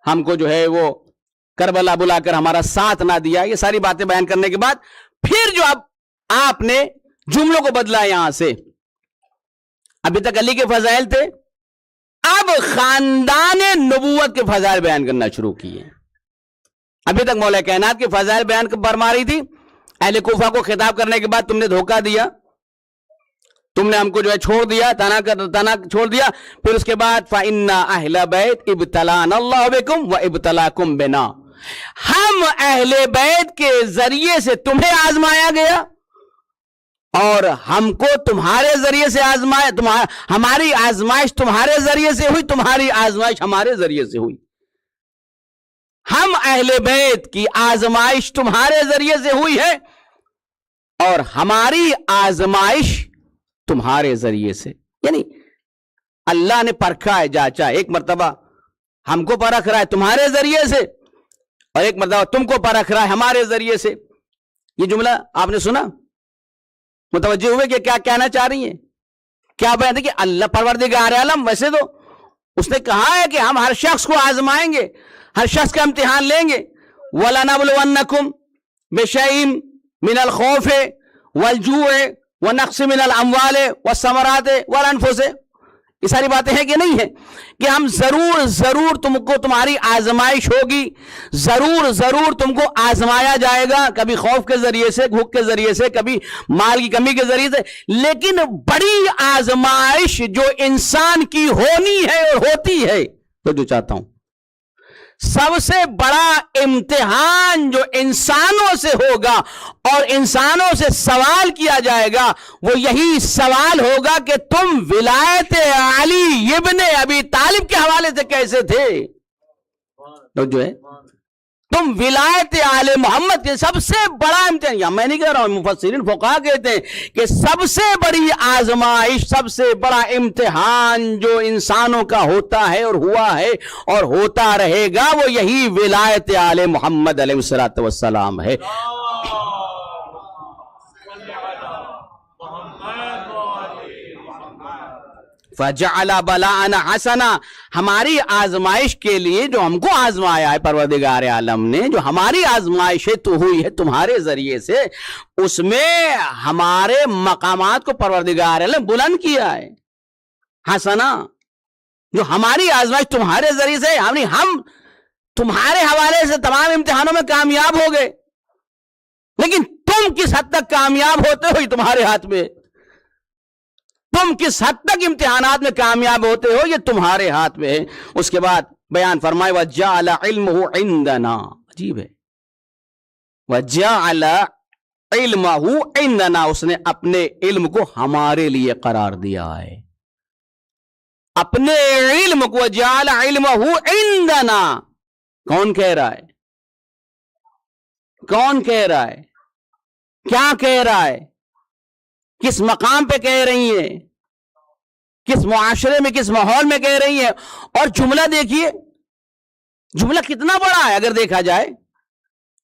ہم کو جو ہے وہ کربلا بلا کر ہمارا ساتھ نہ دیا. یہ ساری باتیں بیان کرنے کے بعد پھر جو اب آپ نے جملوں کو بدلا یہاں سے. ابھی تک علی کے فضائل تھے، اب خاندان نبوت کے فضائل بیان کرنا شروع کیے. ابھی تک مولا کائنات کے فضائل بیان فرما رہی تھی. اہل کوفہ کو خطاب کرنے کے بعد تم نے دھوکہ دیا، تم نے ہم کو جو ہے چھوڑ دیا، تنا چھوڑ دیا. پھر اس کے بعد فَإِنَّا أَهْلَ بَيْتِ ابْتَلَانَ اللَّهُ بِكُمْ وَإِبْتَلَاكُمْ بِنَا، ہم اہل بیت کے ذریعے سے تمہیں آزمایا گیا اور ہم کو تمہارے ذریعے سے آزمایا. ہماری آزمائش تمہارے ذریعے سے ہوئی، تمہاری آزمائش ہمارے ذریعے سے ہوئی. ہم اہل بیت کی آزمائش تمہارے ذریعے سے ہوئی ہے اور ہماری آزمائش تمہارے ذریعے سے. یعنی اللہ نے پرکھا ہے، جانچا. ایک مرتبہ ہم کو پرکھ رہا ہے تمہارے ذریعے سے اور ایک مرتبہ تم کو پرکھ رہا ہے ہمارے ذریعے سے. یہ جملہ آپ نے سنا، متوجہ ہوئے کہ کیا کہنا چاہ رہی ہیں، کیا بیان ہے کہ اللہ پروردگار عالم ویسے تو اس نے کہا ہے کہ ہم ہر شخص کو آزمائیں گے، ہر شخص کا امتحان لیں گے. وَلَنَبْلُوَنَّكُمْ بِشَيْءٍ مِنَ الْخَوْفِ وَالْجُوعِ وَنَقْصٍ مِنَ الْأَمْوَالِ وَالثَّمَرَاتِ وَالْأَنفُسِ. یہ ساری باتیں ہیں کہ نہیں ہے کہ ہم ضرور تم کو تمہاری آزمائش ہوگی، ضرور تم کو آزمایا جائے گا، کبھی خوف کے ذریعے سے، بھوک کے ذریعے سے، کبھی مال کی کمی کے ذریعے سے. لیکن بڑی آزمائش جو انسان کی ہونی ہے اور ہوتی ہے، تو جو چاہتا ہوں سب سے بڑا امتحان جو انسانوں سے ہوگا اور انسانوں سے سوال کیا جائے گا، وہ یہی سوال ہوگا کہ تم ولایت علی ابن ابی طالب کے حوالے سے کیسے تھے. تو جو ہے تم ولایت آل محمد کے سب سے بڑا امتحان، یا میں نہیں کہہ رہا ہوں، مفسرین فقہا کہتے ہیں کہ سب سے بڑی آزمائش، سب سے بڑا امتحان جو انسانوں کا ہوتا ہے اور ہوا ہے اور ہوتا رہے گا، وہ یہی ولایت آل محمد علیہ الصلوۃ والسلام ہے. فَجَعَلَ بَلَاءَنَا حَسَنًا، ہماری آزمائش کے لیے جو ہم کو آزمایا ہے پروردگار عالم نے، جو ہماری آزمائشیں تو ہوئی ہے تمہارے ذریعے سے، اس میں ہمارے مقامات کو پروردگار عالم بلند کیا ہے. حسنا، جو ہماری آزمائش تمہارے ذریعے سے، ہم تمہارے حوالے سے تمام امتحانوں میں کامیاب ہو گئے، لیکن تم کس حد تک کامیاب ہوتے ہو یہ تمہارے ہاتھ میں، تم کس حد تک امتحانات میں کامیاب ہوتے ہو یہ تمہارے ہاتھ میں ہے. اس کے بعد بیان فرمائے وَجَعَلَ عِلْمُهُ عِنْدَنَا، عجیب ہے، وَجَعَلَ عِلْمَهُ عِنْدَنَا، اس نے اپنے علم کو ہمارے لیے قرار دیا ہے. اپنے علم کو وَجَعَلَ عِلْمَهُ عِنْدَنَا، کون کہہ رہا ہے؟ کون کہہ رہا ہے؟ کیا کہہ رہا ہے؟ کس مقام پہ کہہ رہی ہیں؟ کس معاشرے میں، کس ماحول میں کہہ رہی ہیں؟ اور جملہ دیکھیے، جملہ کتنا بڑا ہے اگر دیکھا جائے،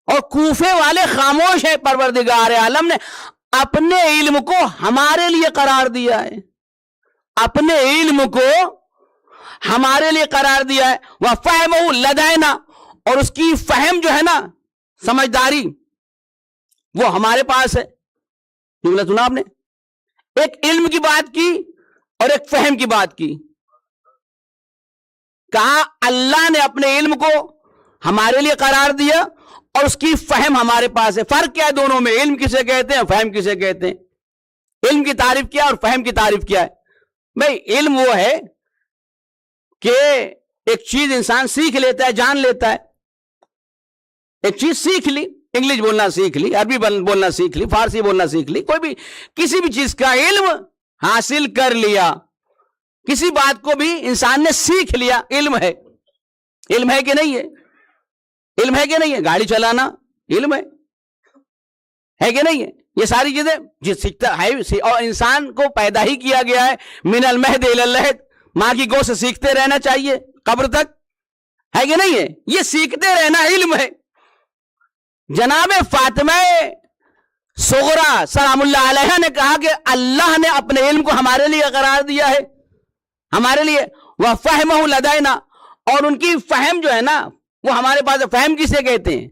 اور کوفے والے خاموش ہیں. پروردگار عالم نے اپنے علم کو ہمارے لیے قرار دیا ہے، اپنے علم کو ہمارے لیے قرار دیا ہے. وَفَهْمُهُ لَدَيْنَا، اور اس کی فہم جو ہے نا، سمجھداری، وہ ہمارے پاس ہے. جملہ سنا آپ نے، ایک علم کی بات کی اور ایک فہم کی بات کی. کہا اللہ نے اپنے علم کو ہمارے لیے قرار دیا اور اس کی فہم ہمارے پاس ہے. فرق کیا ہے دونوں میں؟ علم کسے کہتے ہیں، فہم کسے کہتے ہیں؟ علم کی تعریف کیا اور فہم کی تعریف کیا ہے؟ بھائی علم وہ ہے کہ ایک چیز انسان سیکھ لیتا ہے، جان لیتا ہے. ایک چیز سیکھ لی، انگلش بولنا سیکھ لی، عربی بولنا سیکھ لی، فارسی بولنا سیکھ لی، کوئی بھی کسی بھی چیز کا علم حاصل کر لیا، کسی بات کو بھی انسان نے سیکھ لیا، علم ہے. علم ہے کہ نہیں ہے؟ علم ہے کہ نہیں ہے؟ گاڑی چلانا علم ہے کہ نہیں ہے؟ یہ ساری چیزیں جس سیکھتا ہے، اور انسان کو پیدا ہی کیا گیا ہے من المہد الی اللحد، ماں کی گود سے سیکھتے رہنا چاہیے قبر تک، ہے کہ نہیں ہے؟ یہ سیکھتے رہنا علم ہے. جناب فاطمہ صغرا سلام اللہ علیہ نے کہا کہ اللہ نے اپنے علم کو ہمارے لیے قرار دیا ہے، ہمارے لیے. وَفَهْمَهُ لَدَيْنَا، اور ان کی فہم جو ہے نا وہ ہمارے پاس ہے. فہم کسے کہتے ہیں؟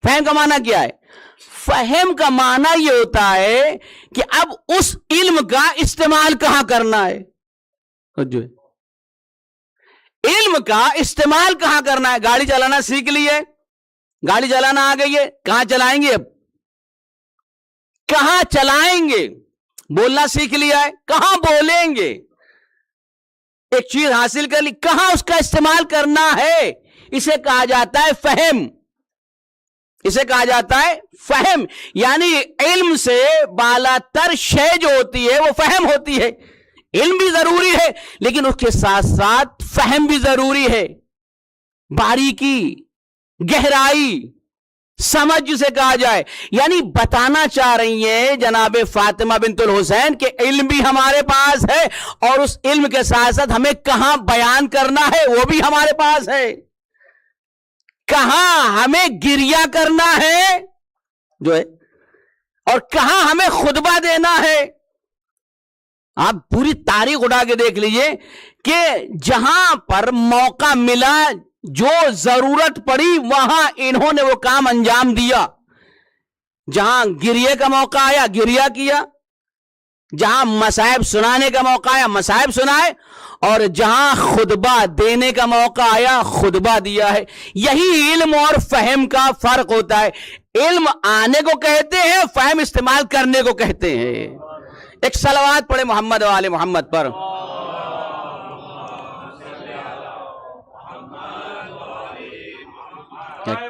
فہم کا معنی کیا ہے؟ فہم کا معنی یہ ہوتا ہے کہ اب اس علم کا استعمال کہاں کرنا ہے. جو علم کا استعمال کہاں کرنا ہے. گاڑی چلانا سیکھ لی ہے، گاڑی چلانا آ گئی ہے، کہاں چلائیں گے؟ اب کہاں چلائیں گے؟ بولنا سیکھ لیا ہے، کہاں بولیں گے؟ ایک چیز حاصل کر لی، کہاں اس کا استعمال کرنا ہے؟ اسے کہا جاتا ہے فہم. اسے کہا جاتا ہے فہم. یعنی علم سے بالا تر شے جو ہوتی ہے وہ فہم ہوتی ہے. علم بھی ضروری ہے لیکن اس کے ساتھ ساتھ فہم بھی ضروری ہے. باریکی، گہرائی، سمجھ جسے کہا جائے. یعنی بتانا چاہ رہی ہیں جناب فاطمہ بنت الحسین کہ علم بھی ہمارے پاس ہے اور اس علم کے ساتھ ساتھ ہمیں کہاں بیان کرنا ہے وہ بھی ہمارے پاس ہے. کہاں ہمیں گریہ کرنا ہے جو ہے، اور کہاں ہمیں خطبہ دینا ہے. آپ پوری تاریخ اٹھا کے دیکھ لیجئے کہ جہاں پر موقع ملا، جو ضرورت پڑی، وہاں انہوں نے وہ کام انجام دیا. جہاں گریہ کا موقع آیا گریہ کیا، جہاں مصائب سنانے کا موقع آیا مصائب سنائے، اور جہاں خطبہ دینے کا موقع آیا خطبہ دیا ہے. یہی علم اور فہم کا فرق ہوتا ہے. علم آنے کو کہتے ہیں، فہم استعمال کرنے کو کہتے ہیں. ایک صلوات پڑھے محمد و آل محمد پر.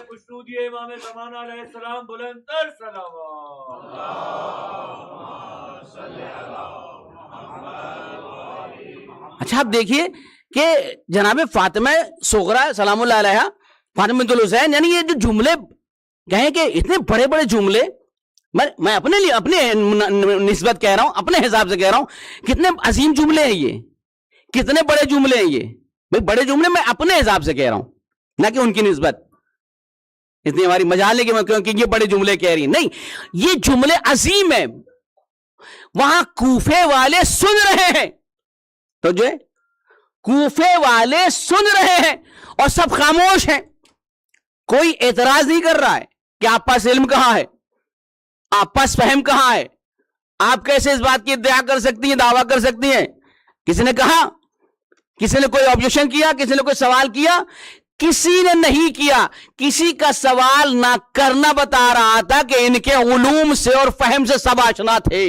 خوشنودی امام زمان علیہ السلام بلند تر صلوات. اچھا آپ دیکھیے کہ جناب فاطمہ صغرا سلام اللہ علیہ، فاطمہ بنت الحسین، یعنی یہ جو جملے کہیں کہ اتنے بڑے بڑے جملے، میں اپنے لیے اپنے نسبت کہہ رہا ہوں، اپنے حساب سے کہہ رہا ہوں، کتنے عظیم جملے ہیں یہ، کتنے بڑے جملے ہیں یہ. بھائی بڑے جملے میں اپنے حساب سے کہہ رہا ہوں، نہ کہ ان کی نسبت. اتنی ہماری مجال ہے کہ یہ بڑے جملے کہہ رہی ہیں، نہیں، یہ جملے عظیم ہیں. وہاں کوفے والے سن رہے ہیں، تو جو ہے کوفے والے سن رہے ہیں اور سب خاموش ہیں. کوئی اعتراض نہیں کر رہا ہے کہ آپ پاس علم کہاں ہے، آپ پاس فہم کہاں ہے، آپ کیسے اس بات کی ادعا کر سکتی ہیں، دعویٰ کر سکتی ہیں. کسی نے کہا، کسی نے کوئی آبجیکشن کیا، کسی نے کوئی سوال کیا؟ کسی نے نہیں کیا. کسی کا سوال نہ کرنا بتا رہا تھا کہ ان کے علوم سے اور فہم سے سب آشنا تھے،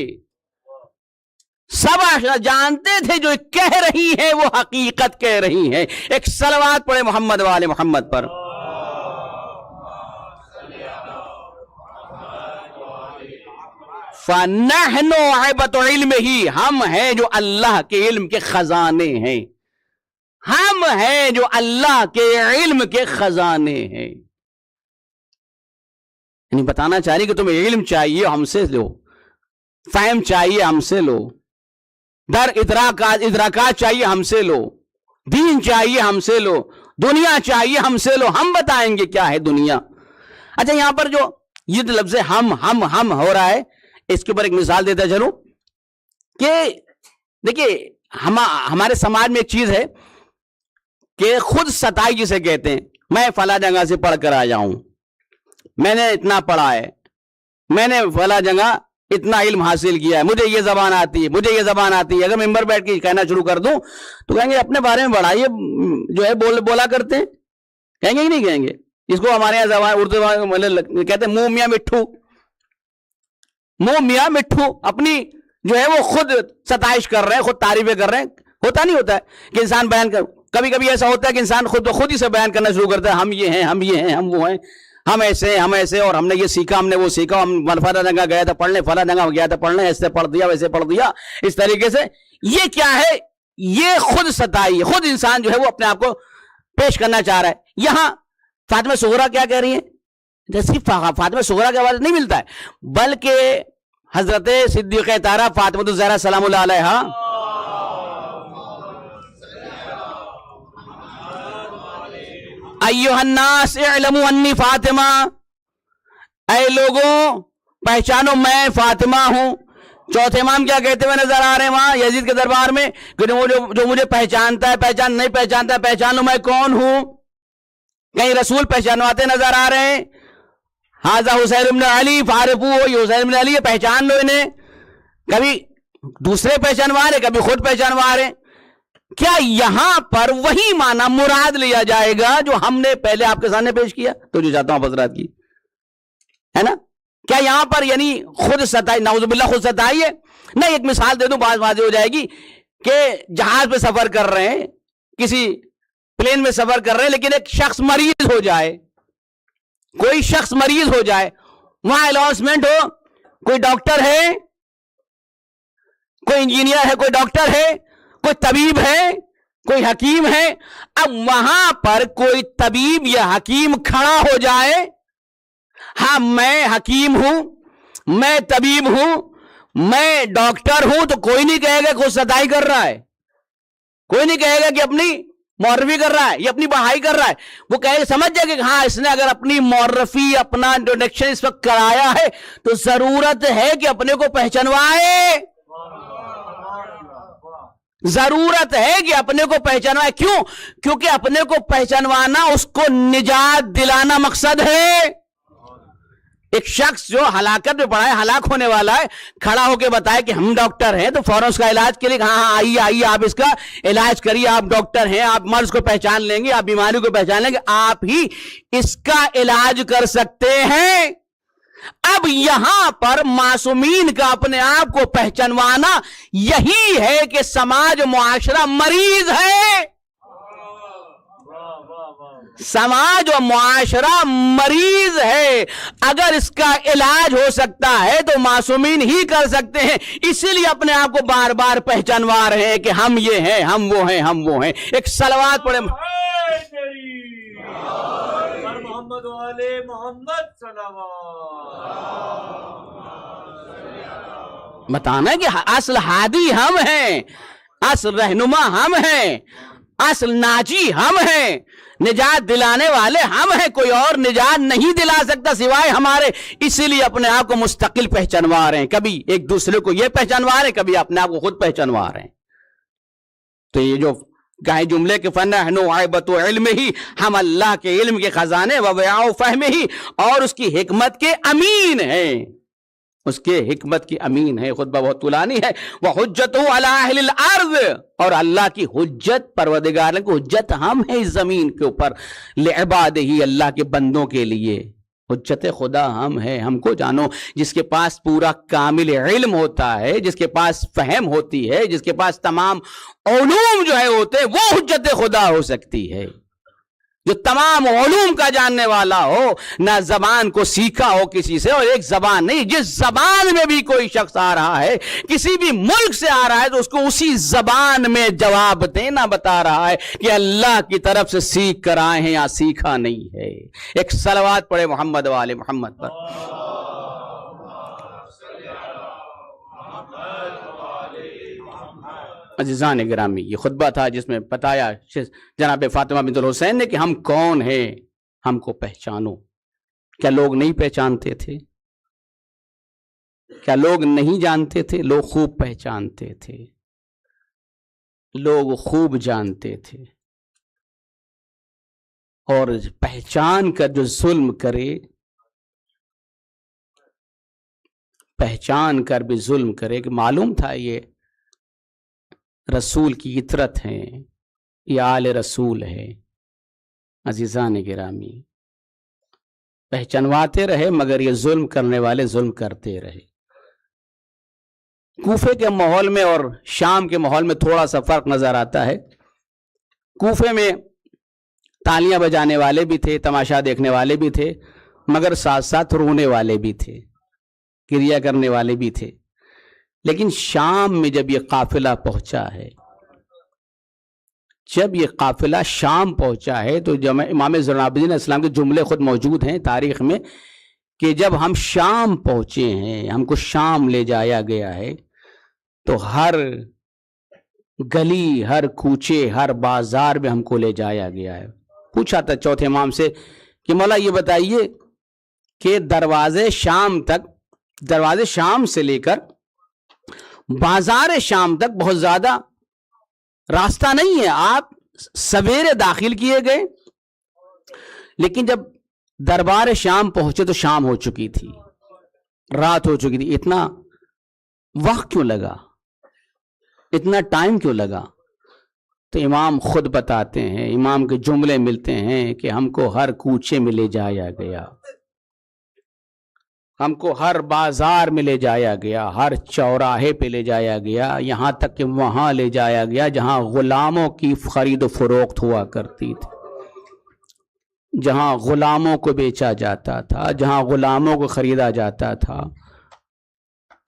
سب آشنا، جانتے تھے جو کہہ رہی ہیں وہ حقیقت کہہ رہی ہیں. ایک صلوات پڑھے محمد و آل محمد پر. فَنَحْنُ عِبَةُ عِلْمِهِ، ہم ہیں جو اللہ کے علم کے خزانے ہیں، ہم ہیں جو اللہ کے علم کے خزانے ہیں. یعنی بتانا چاہ رہی کہ تمہیں علم چاہیے ہم سے لو، فہم چاہیے ہم سے لو، در ادراکات چاہیے ہم سے لو، دین چاہیے ہم سے لو، دنیا چاہیے ہم سے لو، ہم بتائیں گے کیا ہے دنیا. اچھا یہاں پر جو یہ لفظ ہم ہو رہا ہے، اس کے اوپر ایک مثال دیتا چلوں کہ دیکھیے ہمارے سماج میں ایک چیز ہے کہ خود ستائی جسے کہتے ہیں. میں فلاں جگہ سے پڑھ کر آیا ہوں، میں نے اتنا پڑھا ہے، میں نے فلاں جگہ اتنا علم حاصل کیا ہے, مجھے یہ زبان آتی ہے, مجھے یہ زبان آتی ہے, اگر ممبر بیٹھ کے کہنا شروع کر دوں تو کہیں گے اپنے بارے میں بڑھائیے جو ہے بولا کرتے ہیں, کہیں گے کہ نہیں کہیں گے؟ اس کو ہمارے یہاں زبان اردو کہتے ہیں منہ میاں مٹھو, منہ میاں مٹھو, اپنی جو ہے وہ خود ستائش کر رہے ہیں, خود تعریفیں کر رہے ہیں. ہوتا نہیں ہوتا ہے کہ انسان بیان کر, کبھی کبھی ایسا ہوتا ہے کہ انسان خود ہی سے بیان کرنا شروع کرتا ہے, ہم یہ ہیں, ہم یہ ہیں, ہم وہ ہیں, ہم ایسے ہیں, ہم ایسے, اور ہم نے یہ سیکھا, ہم نے وہ سیکھا, ہم فلاں جگہ گیا تھا پڑھنے, فلاں جگہ گیا تھا پڑھنے, ایسے پڑھ دیا, ویسے پڑھ دیا, اس طریقے سے. یہ کیا ہے؟ یہ خود ستائی ہے, خود انسان جو ہے وہ اپنے آپ کو پیش کرنا چاہ رہا ہے. یہاں فاطمہ صغرا کیا کہہ رہی ہیں؟ جیسے فاطمہ صغرا کے حوالے نہیں ملتا ہے, بلکہ حضرت صدیقہ طاہرہ فاطمہ الزہرا سلام اللہ علیہا ایھا الناس اعلموا انی فاطمہ, اے لوگوں پہچانو میں فاطمہ ہوں. چوتھے امام کیا کہتے ہوئے نظر آ رہے ہیں وہاں یزید کے دربار میں کہ جو مجھے پہچانتا ہے, نہیں پہچانتا ہے, پہچان لو میں کون ہوں. کہیں رسول پہچانواتے نظر آ رہے ہیں, حاذا حسین بن علی فارفو, یہ حسین بن علی ہے, پہچان لو انہیں. کبھی دوسرے پہچانوا رہے, کبھی خود پہچانوا رہے. کیا یہاں پر وہی معنی مراد لیا جائے گا جو ہم نے پہلے آپ کے سامنے پیش کیا؟ تو جو چاہتا ہوں حضرات کی ہے نا, کیا یہاں پر یعنی خود ستائی, نعوذ باللہ خود ستائی ہے؟ نہیں, ایک مثال دے دوں, بات واضح ہو جائے گی. کہ جہاز پہ سفر کر رہے ہیں, کسی پلین میں سفر کر رہے ہیں, لیکن ایک شخص مریض ہو جائے, کوئی شخص مریض ہو جائے, وہاں اناؤنسمنٹ ہو, کوئی ڈاکٹر ہے, کوئی انجینئر ہے, کوئی ڈاکٹر ہے, کوئی طبیب ہے, کوئی حکیم ہے. اب وہاں پر کوئی طبیب یا حکیم کھڑا ہو جائے, ہاں میں حکیم ہوں, میں طبیب ہوں, میں ڈاکٹر ہوں, تو کوئی نہیں کہے گا خود ستائی کر رہا ہے, کوئی نہیں کہے گا کہ اپنی معرفی کر رہا ہے یا اپنی بہائی کر رہا ہے. وہ کہے گا, سمجھ جائے کہ ہاں اس نے اگر اپنی معرفی, اپنا انٹروڈکشن اس وقت کرایا ہے تو ضرورت ہے کہ اپنے کو پہچانوائے, ضرورت ہے کہ اپنے کو پہچانوائے. کیوں؟ کیونکہ اپنے کو پہچانوانا اس کو نجات دلانا مقصد ہے. ایک شخص جو ہلاکت میں پڑا ہے, ہلاک ہونے والا ہے, کھڑا ہو کے بتائے کہ ہم ڈاکٹر ہیں, تو فوراً اس کا علاج کے لیے ہاں آئیے آپ اس کا علاج کریے, آپ ڈاکٹر ہیں, آپ مرض کو پہچان لیں گے, آپ بیماری کو پہچان لیں گے, آپ ہی اس کا علاج کر سکتے ہیں. اب یہاں پر معصومین کا اپنے آپ کو پہچانوانا یہی ہے کہ سماج معاشرہ مریض ہے, سماج و معاشرہ مریض ہے. اگر اس کا علاج ہو سکتا ہے تو معصومین ہی کر سکتے ہیں, اسی لیے اپنے آپ کو بار بار پہچانوا رہے ہیں کہ ہم یہ ہیں, ہم وہ ہیں, ہم وہ ہیں. ایک صلوات پڑھے محمد والے محمد صلوات. بتانا کہ اصل ہادی ہم ہیں, اصل رہنما ہم ہیں, اصل ناجی ہم ہیں, نجات دلانے والے ہم ہیں, کوئی اور نجات نہیں دلا سکتا سوائے ہمارے. اسی لیے اپنے آپ کو مستقل پہچانوا رہے ہیں, کبھی ایک دوسرے کو یہ پہچانوا رہے ہیں, کبھی اپنے آپ کو خود پہچانوا رہے ہیں. تو یہ جو کہیں جملے کے فن عیبت علم ہی, ہم اللہ کے علم کے خزانے و وعاء فہم ہی, اور اس کی حکمت کے امین ہیں, اس کے حکمت کی امین ہے. خطبہ بہت طولانی ہے. وَحُجَّتُهُ عَلَىٰ أَهْلِ الْأَرْضِ, اور اللہ کی حجت, پروردگار کی حجت ہم ہیں اس زمین کے اوپر. لِعِبَادِهِ, اللہ کے بندوں کے لیے حجت خدا ہم ہیں. ہم کو جانو, جس کے پاس پورا کامل علم ہوتا ہے, جس کے پاس فہم ہوتی ہے, جس کے پاس تمام علوم جو ہے ہوتے ہیں, وہ حجت خدا ہو سکتی ہے. جو تمام علوم کا جاننے والا ہو, نہ زبان کو سیکھا ہو کسی سے, اور ایک زبان نہیں, جس زبان میں بھی کوئی شخص آ رہا ہے, کسی بھی ملک سے آ رہا ہے, تو اس کو اسی زبان میں جواب دینا بتا رہا ہے کہ اللہ کی طرف سے سیکھ کر آئے ہیں یا سیکھا نہیں ہے. ایک صلوات پڑھے محمد والے محمد پر. عزیزان گرامی, یہ خطبہ تھا جس میں بتایا جناب فاطمہ بنت الحسین نے کہ ہم کون ہیں, ہم کو پہچانو. کیا لوگ نہیں پہچانتے تھے؟ کیا لوگ نہیں جانتے تھے؟ لوگ خوب پہچانتے تھے, لوگ خوب جانتے تھے. اور پہچان کر جو ظلم کرے, پہچان کر بھی ظلم کرے، کہ معلوم تھا یہ رسول کی اطرت ہیں، یہ آل رسول ہے۔ عزیزان گرامی، پہچانواتے رہے مگر یہ ظلم کرنے والے ظلم کرتے رہے۔ کوفے کے ماحول میں اور شام کے ماحول میں تھوڑا سا فرق نظر آتا ہے۔ کوفے میں تالیاں بجانے والے بھی تھے، تماشا دیکھنے والے بھی تھے، مگر ساتھ ساتھ رونے والے بھی تھے، گریہ کرنے والے بھی تھے۔ لیکن شام میں جب یہ قافلہ پہنچا ہے، جب یہ قافلہ شام پہنچا ہے، تو امام زین العابدین علیہ السلام کے جملے خود موجود ہیں تاریخ میں کہ جب ہم شام پہنچے ہیں، ہم کو شام لے جایا گیا ہے، تو ہر گلی، ہر کوچے، ہر بازار میں ہم کو لے جایا گیا ہے۔ پوچھا تھا چوتھے امام سے کہ مولا یہ بتائیے کہ دروازے شام سے لے کر بازار شام تک بہت زیادہ راستہ نہیں ہے، آپ سویرے داخل کیے گئے، لیکن جب دربار شام پہنچے تو شام ہو چکی تھی، رات ہو چکی تھی۔ اتنا وقت کیوں لگا، اتنا ٹائم کیوں لگا؟ تو امام خود بتاتے ہیں، امام کے جملے ملتے ہیں کہ ہم کو ہر کوچے میں لے جایا گیا، ہم کو ہر بازار میں لے جایا گیا، ہر چوراہے پہ لے جایا گیا، یہاں تک کہ وہاں لے جایا گیا جہاں غلاموں کی خرید و فروخت ہوا کرتی تھی، جہاں غلاموں کو بیچا جاتا تھا، جہاں غلاموں کو خریدا جاتا تھا۔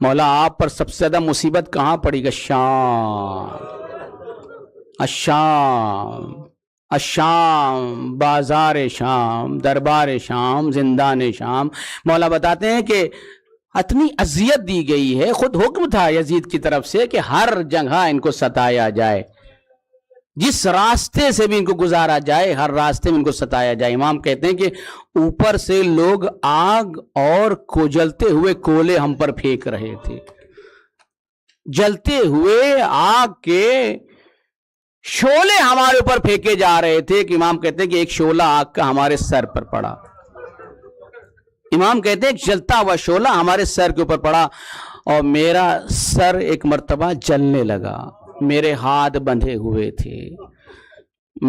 مولا آپ پر سب سے زیادہ مصیبت کہاں پڑی گا؟ الشام، بازار شام، دربار شام، زندان شام۔ مولا بتاتے ہیں کہ اتنی اذیت دی گئی ہے، خود حکم تھا یزید کی طرف سے کہ ہر جگہ ان کو ستایا جائے، جس راستے سے بھی ان کو گزارا جائے، ہر راستے میں ان کو ستایا جائے۔ امام کہتے ہیں کہ اوپر سے لوگ آگ اور جلتے ہوئے کولے ہم پر پھینک رہے تھے، جلتے ہوئے آگ کے شعلے ہمارے اوپر پھینکے جا رہے تھے، کہ امام کہتے ہیں کہ ایک شعلہ آگ کا ہمارے سر پر پڑا۔ امام کہتے ہیں کہ جلتا ہوا شعلہ ہمارے سر کے اوپر پڑا، اور میرا سر ایک مرتبہ جلنے لگا، میرے ہاتھ بندھے ہوئے تھے،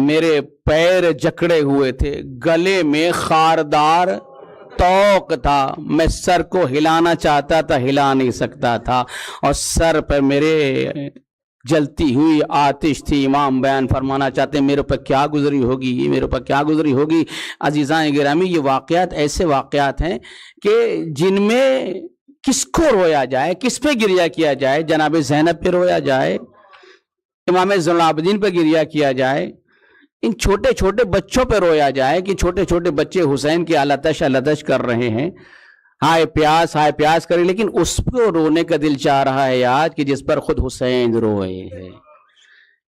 میرے پیر جکڑے ہوئے تھے، گلے میں خاردار توق تھا، میں سر کو ہلانا چاہتا تھا، ہلا نہیں سکتا تھا، اور سر پر میرے جلتی ہوئی آتش تھی۔ امام بیان فرمانا چاہتے ہیں میرے پر کیا گزری ہوگی، یہ میرے پر کیا گزری ہوگی۔ عزیزان گرامی، یہ واقعات ایسے واقعات ہیں کہ جن میں کس کو رویا جائے، کس پہ گریہ کیا جائے؟ جناب زینب پہ رویا جائے، امام زین العابدین پہ گریہ کیا جائے، ان چھوٹے چھوٹے بچوں پہ رویا جائے کہ چھوٹے چھوٹے بچے حسین کی التش کر رہے ہیں، ہائے پیاس کرے، لیکن اس پہ رونے کا دل چاہ رہا ہے آج کہ جس پر خود حسین روئے ہیں،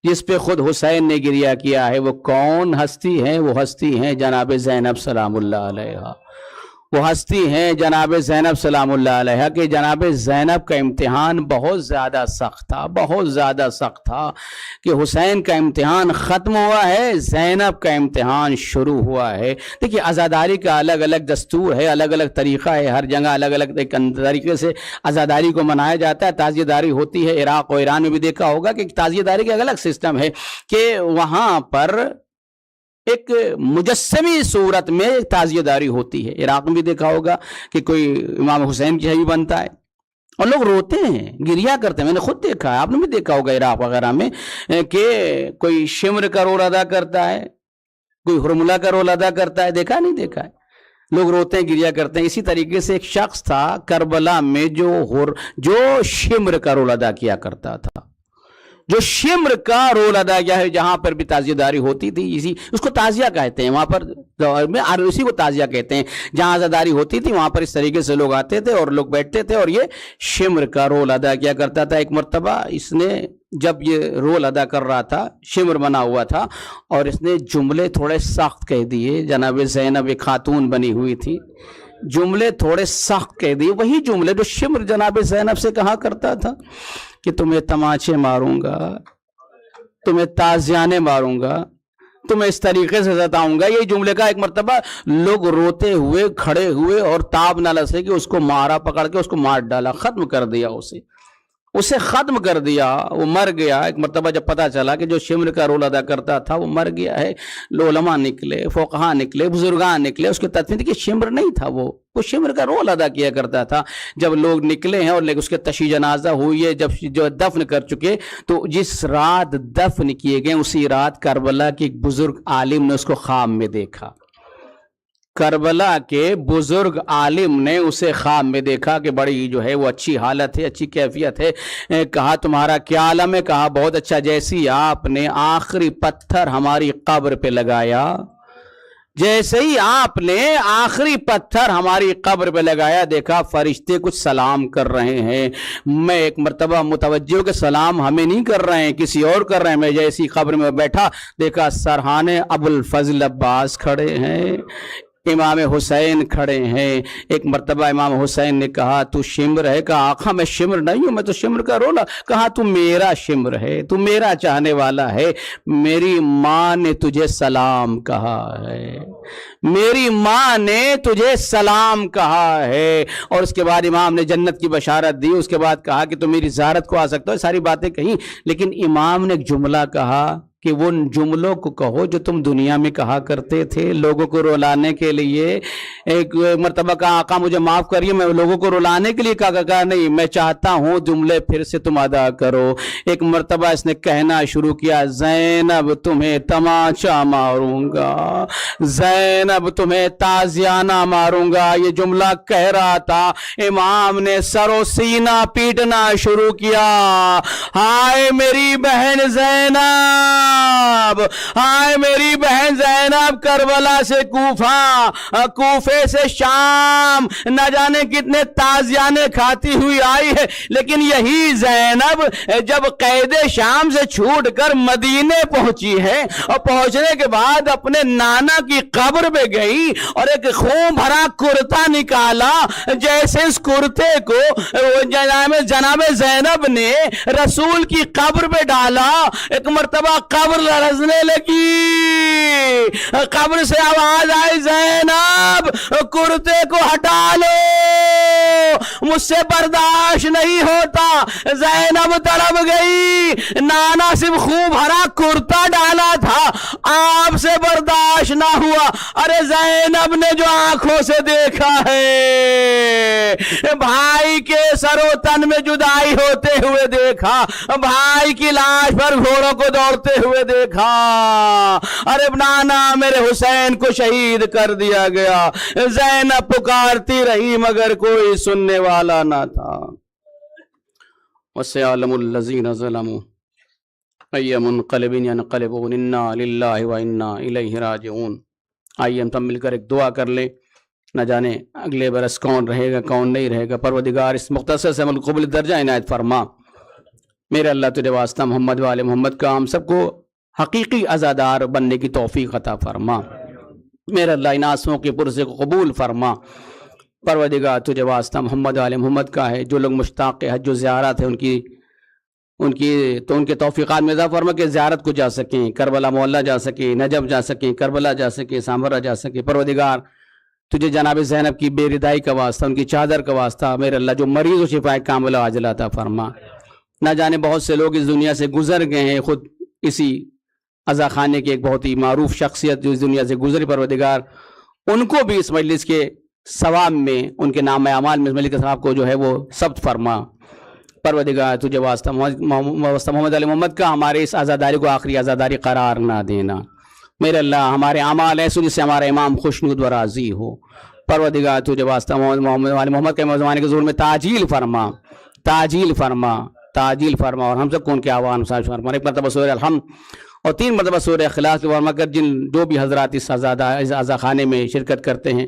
جس پہ خود حسین نے گریہ کیا ہے۔ وہ کون ہستی ہیں؟ وہ ہستی ہیں جناب زینب سلام اللہ علیہا، وہ ہستی ہیں جناب زینب سلام اللہ علیہا، کہ جناب زینب کا امتحان بہت زیادہ سخت تھا، بہت زیادہ سخت تھا، کہ حسین کا امتحان ختم ہوا ہے، زینب کا امتحان شروع ہوا ہے۔ دیکھیے عزاداری کا الگ الگ دستور ہے، الگ الگ طریقہ ہے، ہر جگہ الگ الگ طریقے سے عزاداری کو منایا جاتا ہے، تعزیہ داری ہوتی ہے۔ عراق و ایران میں بھی دیکھا ہوگا کہ تعزیہ داری کا الگ سسٹم ہے، کہ وہاں پر ایک مجسمی صورت میں تعزیہ داری ہوتی ہے۔ عراق میں بھی دیکھا ہوگا کہ کوئی امام حسین کی چھوی بنتا ہے اور لوگ روتے ہیں، گریہ کرتے ہیں، میں نے خود دیکھا ہے، آپ نے بھی دیکھا ہوگا عراق وغیرہ میں، کہ کوئی شمر کا رول ادا کرتا ہے، کوئی حرملہ کا رول ادا کرتا ہے، دیکھا نہیں دیکھا ہے، لوگ روتے ہیں، گریہ کرتے ہیں۔ اسی طریقے سے ایک شخص تھا کربلا میں جو شمر کا رول ادا کیا کرتا تھا، جو شمر کا رول ادا کیا ہے، جہاں پر بھی تعزیہ داری ہوتی تھی، اس کو تعزیہ کہتے ہیں، وہاں پر اسی کو تعزیہ کہتے ہیں، جہاں عزاداری ہوتی تھی وہاں پر اس طریقے سے لوگ آتے تھے اور لوگ بیٹھتے تھے اور یہ شمر کا رول ادا کیا کرتا تھا۔ ایک مرتبہ اس نے جب یہ رول ادا کر رہا تھا، شمر بنا ہوا تھا، اور اس نے جملے تھوڑے سخت کہہ دیے، جناب زینب ایک خاتون بنی ہوئی تھی، جملے تھوڑے سخت کہہ دیے، وہی جملے جو شمر جناب زینب سے کہا کرتا تھا کہ تمہیں تماچے ماروں گا، تمہیں تازیانے ماروں گا، تمہیں اس طریقے سے ستاؤں گا. یہ جملے کا ایک مرتبہ لوگ روتے ہوئے کھڑے ہوئے اور تاب نہ لسے کہ اس کو مارا, پکڑ کے اس کو مار ڈالا, ختم کر دیا, اسے ختم کر دیا. وہ مر گیا. ایک مرتبہ جب پتا چلا کہ جو شمر کا رول ادا کرتا تھا وہ مر گیا ہے, علماء نکلے, فقہاء نکلے, بزرگان نکلے, اس کے تدفین کہ شمر نہیں تھا, وہ شمر کا رول ادا کیا کرتا تھا. جب لوگ نکلے ہیں اور اس کے تشییع جنازہ ہوئی ہے, جب جو دفن کر چکے, تو جس رات دفن کیے گئے اسی رات کربلا کے ایک بزرگ عالم نے اس کو خواب میں دیکھا. کربلا کے بزرگ عالم نے اسے خواب میں دیکھا کہ بڑی جو ہے وہ اچھی حالت ہے, اچھی کیفیت ہے. کہا تمہارا کیا عالم ہے؟ کہا بہت اچھا. جیسی آپ نے آخری پتھر ہماری قبر پہ لگایا, جیسے ہی آپ نے آخری پتھر ہماری قبر پہ لگایا, دیکھا فرشتے کچھ سلام کر رہے ہیں. میں ایک مرتبہ متوجہ کہ سلام ہمیں نہیں کر رہے ہیں, کسی اور کر رہے ہیں. میں جیسی قبر میں بیٹھا, دیکھا سرحانے ابو الفضل عباس کھڑے ہیں, امام حسین کھڑے ہیں. ایک مرتبہ امام حسین نے کہا تو شمر ہے؟ کہا آقا میں شمر نہیں ہوں, میں تو شمر کا رولا. کہا تو میرا شمر ہے, تو میرا چاہنے والا ہے. میری ماں نے تجھے سلام کہا ہے, میری ماں نے تجھے سلام کہا ہے. اور اس کے بعد امام نے جنت کی بشارت دی. اس کے بعد کہا کہ تم میری زیارت کو آ سکتے ہو. ساری باتیں کہیں, لیکن امام نے ایک جملہ کہا کہ وہ جملوں کو کہو جو تم دنیا میں کہا کرتے تھے لوگوں کو رلانے کے لیے. ایک مرتبہ کہا آقا مجھے معاف کریے, میں لوگوں کو رلانے کے لیے کہا نہیں, میں چاہتا ہوں جملے پھر سے تم ادا کرو. ایک مرتبہ اس نے کہنا شروع کیا, زینب تمہیں تماچا ماروں گا, زینب تمہیں تازیانہ ماروں گا. یہ جملہ کہہ رہا تھا, امام نے سر و سینہ پیٹنا شروع کیا. ہائے میری بہن زینب, ہائے میری بہن زینب, کربلا سے کوفہ, کوفے سے شام, نہ جانے کتنے تازیانے کھاتی ہوئی آئی ہے. لیکن یہی زینب جب قید شام سے چھوٹ کر مدینے پہنچی ہے, اور پہنچنے کے بعد اپنے نانا کی قبر پہ گئی اور ایک خون بھرا کرتا نکالا. جیسے اس کرتے کو جناب زینب نے رسول کی قبر پہ ڈالا, ایک مرتبہ قبر لرزنے لگی. قبر سے آواز آئی, زینب کرتے کو ہٹا لو, مجھ سے برداشت نہیں ہوتا. زینب تڑپ گئی, نانا صرف خوب بھرا کرتا ڈالا تھا, آپ سے برداشت نہ ہوا. ارے زینب نے جو آنکھوں سے دیکھا ہے, بھائی کے سر و تن میں جدائی ہوتے ہوئے دیکھا, بھائی کی لاش پر گھوڑوں کو دوڑتے ہوئے دیکھا. ارے نانا میرے حسین کو شہید کر دیا گیا. زینب پکارتی رہی مگر کوئی سننے والا نہ تھا. وَسَيَعْلَمُ الَّذِينَ ظَلَمُوا أَيَّ مُنْقَلِبٍ يَنْقَلِبُونَ إِنَّا لِلَّهِ وَإِنَّا إِلَيْهِ راجعون. آئیے ہم سب مل کر ایک دعا کر لیں, نہ جانے اگلے برس کون رہے گا کون نہیں رہے گا. پروردگار اس مختصر سے عمل قبول درجہ عنایت فرما. میرے اللہ تجھے واسطہ محمد و آل محمد کا ہم سب کو حقیقی عزادار بننے کی توفیق عطا فرما. میرے اللہ ان آنسوؤں کے پرزے کو قبول فرما. پروردگار تجھے واسطہ محمد و آل محمد کا ہے, جو لوگ مشتاق حج و زیارت ہیں ان کے توفیقات میں اضافہ فرما کہ زیارت کو جا سکیں, کربلا محلہ جا سکیں, نجف جا سکیں, کربلا جا سکیں, سامرا جا سکیں. پروردگار تجھے جناب زینب کی بے ردائی کا واسطہ, ان کی چادر کا واسطہ میرے اللہ جو مریض و شفا کاملہ عاجل عطا فرما. نہ جانے بہت سے لوگ اس دنیا سے گزر گئے ہیں, خود اسی عزا خانے کے ایک بہت ہی معروف شخصیت جو اس دنیا سے گزری. پروردگار ان کو بھی اس مجلس کے ثواب میں, ان کے نام اعمال میں اس مجلس کے ثواب کو جو ہے وہ ثبت فرما. پروردگار تجھے واسطہ محمد علی محمد کا ہمارے اس عزاداری کو آخری عزاداری قرار نہ دینا. میرے اللہ ہمارے اعمال ایسے جس سے ہمارا امام خوشنود و راضی ہو. پروردگار تجھے واسطہ محمد علی محمد کے زمانے کے ظہور میں تعجیل فرما, تعجیل فرما, تعجیل فرما. اور ہم سب کو ان کے آوان فرما. ایک مرتبہ سورہ الحمد اور 3 مرتبہ سورہ اخلاص کی فرما کر جو بھی حضرات اس عزا خانے میں شرکت کرتے ہیں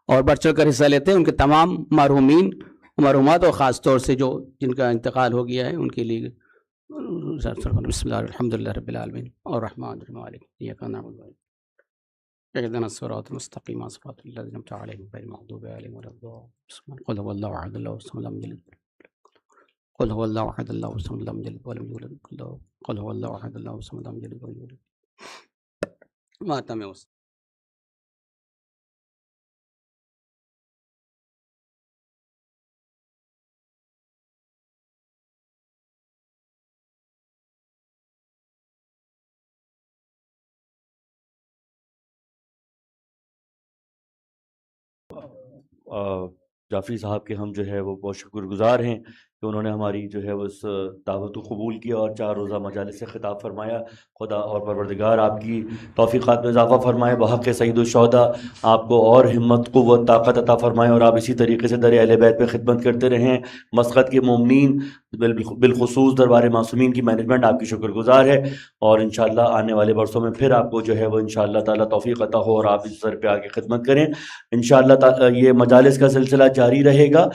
اور بڑھ چڑھ کر حصہ لیتے ہیں, ان کے تمام مرحومین مرحومات اور خاص طور سے جن کا انتقال ہو گیا ہے ان کے لیے بسم اللہ الحمدللہ رب العالمین الرحمن الرحیم مالک ایاک نعبد و ایاک نستعین اهدنا الصراط المستقیم صراط الذین انعمت علیہم غیر المغضوب علیہم ولا الضالین. قل هو الله احد الله الصمد لم يلد قل هو الله احد الله الصمد لم يلد ولم يولد قل هو الله احد الله الصمد لم يلد ولم يولد. ماتم حسین. جعفری صاحب کے ہم جو ہے وہ بہت شکر گزار ہیں کہ انہوں نے ہماری جو ہے اس دعوت کو قبول کیا اور 4 روزہ مجالس سے خطاب فرمایا. خدا اور پروردگار آپ کی توفیقات میں اضافہ فرمائے، بحق سید الشہداء آپ کو اور ہمت، قوت، طاقت عطا فرمائے، اور آپ اسی طریقے سے در اہل بیت پہ خدمت کرتے رہیں. مسقط کے مومنین بالخصوص دربار معصومین کی مینجمنٹ آپ کی شکر گزار ہے، اور انشاءاللہ آنے والے برسوں میں پھر آپ کو جو ہے وہ انشاءاللہ تعالیٰ توفیق عطا ہو اور آپ اس سر پہ آ کے خدمت کریں. انشاءاللہ یہ مجالس کا سلسلہ جاری رہے گا،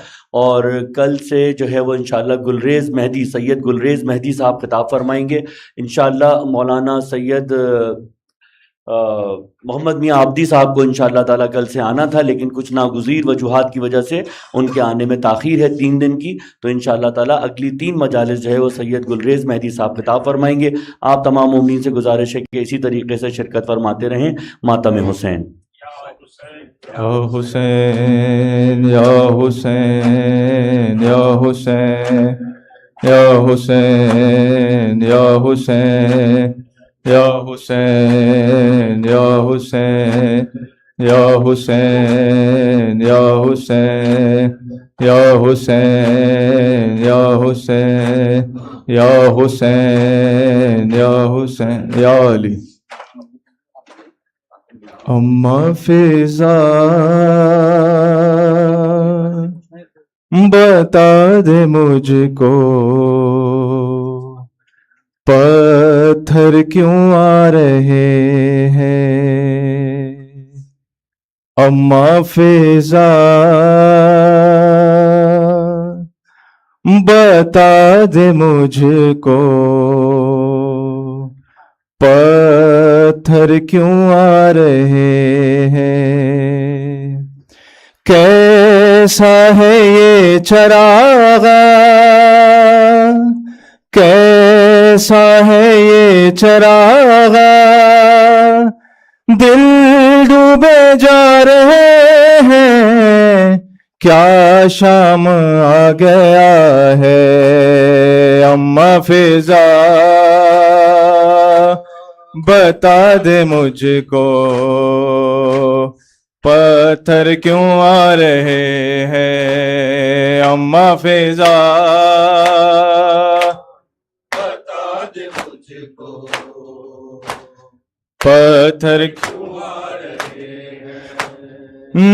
اور کل سے جو ہے وہ انشاءاللہ گلریز مہدی، سید گلریز مہدی صاحب خطاب فرمائیں گے. انشاءاللہ مولانا سید محمد میاں عابدی صاحب کو انشاءاللہ تعالیٰ کل سے آنا تھا، لیکن کچھ ناگزیر وجوہات کی وجہ سے ان کے آنے میں تاخیر ہے 3 دن کی. تو انشاءاللہ تعالیٰ اگلی 3 مجالس جو ہے وہ سید گلریز مہدی صاحب خطاب فرمائیں گے. آپ تمام مومنین سے گزارش ہے کہ اسی طریقے سے شرکت فرماتے رہیں. ماتم حسین. یا حسین یا حسین یا حسین یا حسین یا حسین یا حسین یا حسین یا حسین یا حسین یا حسین یا حسین یا حسین یا حسین یا علی. اماں فضا بتا دے مجھ کو پتھر کیوں آ رہے ہیں. اماں فضا بتا دے مجھ کو پتھر کیوں آ رہے ہیں. کیسا ہے یہ چراغ، کیسا ہے یہ چراغ، دل ڈوبے جا رہے ہیں. کیا شام آ گیا ہے. اماں فضا بتا دے مجھ کو پتھر کیوں آ رہے ہیں. اماں فضا بتا دے مجھ کو پتھر کیوں آ رہے ہیں.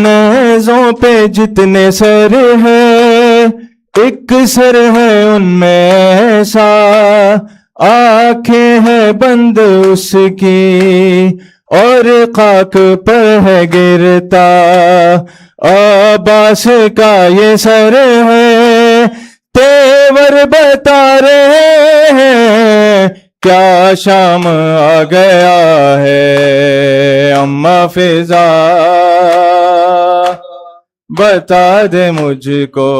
نیزوں پہ جتنے سر ہیں ایک سر ہے ان میں ایسا، آنکھیں ہیں بند اس کی اور خاک پر ہے گرتا. عباس کا یہ سر ہے تیور بتا رہے ہیں. کیا شام آ گیا ہے. اماں فضا بتا دے مجھ کو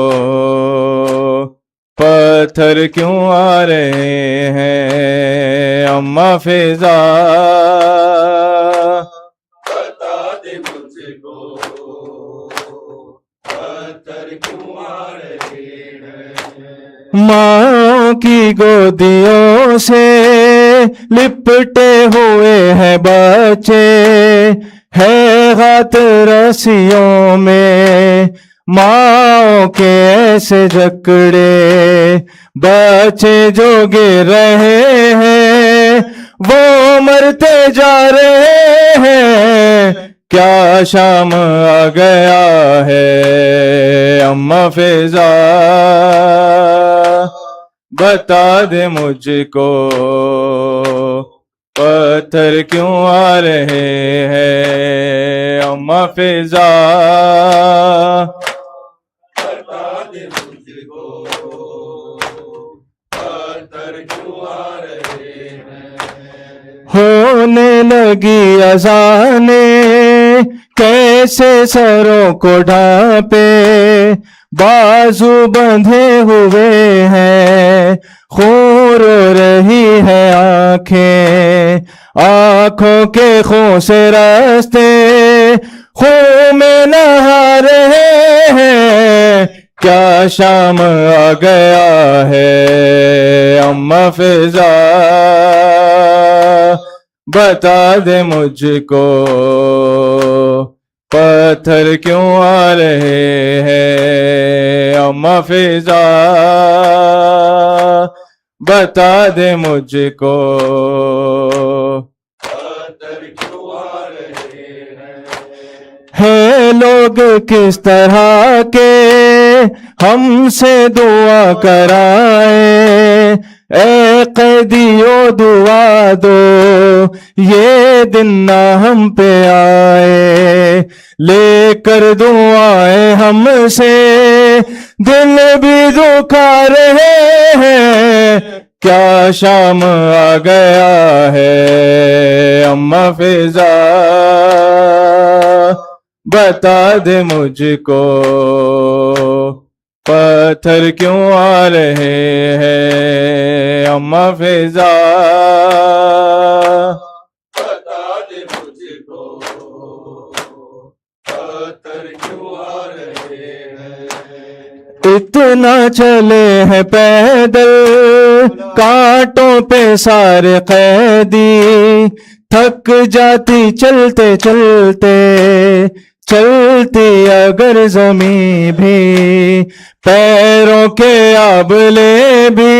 پتھر کیوں آ رہے ہیں. اماں فضا بتا دے مجھ کو پتھر کیوں آ رہے ہیں. ماں کی گودیوں سے لپٹے ہوئے ہیں بچے، ہے غات رسیوں میں ماں کے ایسے جکڑے. بچے جو گر رہے ہیں وہ مرتے جا رہے ہیں. کیا شام آ گیا ہے. اماں فضا بتا دے مجھ کو پتھر کیوں آ رہے ہیں. اماں فضا بتا دے مجھ کو پتھر کیوں آ رہے ہیں. ہونے لگی اذانیں کیسے سروں کو ڈھانپے، بازو بندھے ہوئے ہیں خون رو رہی ہے آنکھیں، آنکھوں کے خون سے راستے خون میں نہا رہے ہیں، کیا شام آ گیا ہے اماں فضا، بتا دے مجھ کو پتھر کیوں آ رہے ہیں اماں فضا، بتا دے مجھ کو ہے لوگ کس طرح کے ہم سے دعا کرائیں، اے قیدیو دعا دو یہ دن نہ ہم پہ آئے، لے کر دعائیں ہم سے دل بھی دکھا رہے ہیں، کیا شام آ گیا ہے اماں فضا، بتا دے مجھ کو پتھر کیوں آ رہے ہیں اماں فضا، بتا دے مجھ کو پتھر کیوں آ رہے ہیں، اتنا چلے ہیں پیدل کانٹوں پہ سارے قیدی، تھک جاتی چلتے چلتے چلتی اگر زمیں بھی، پیروں کے آبلے بھی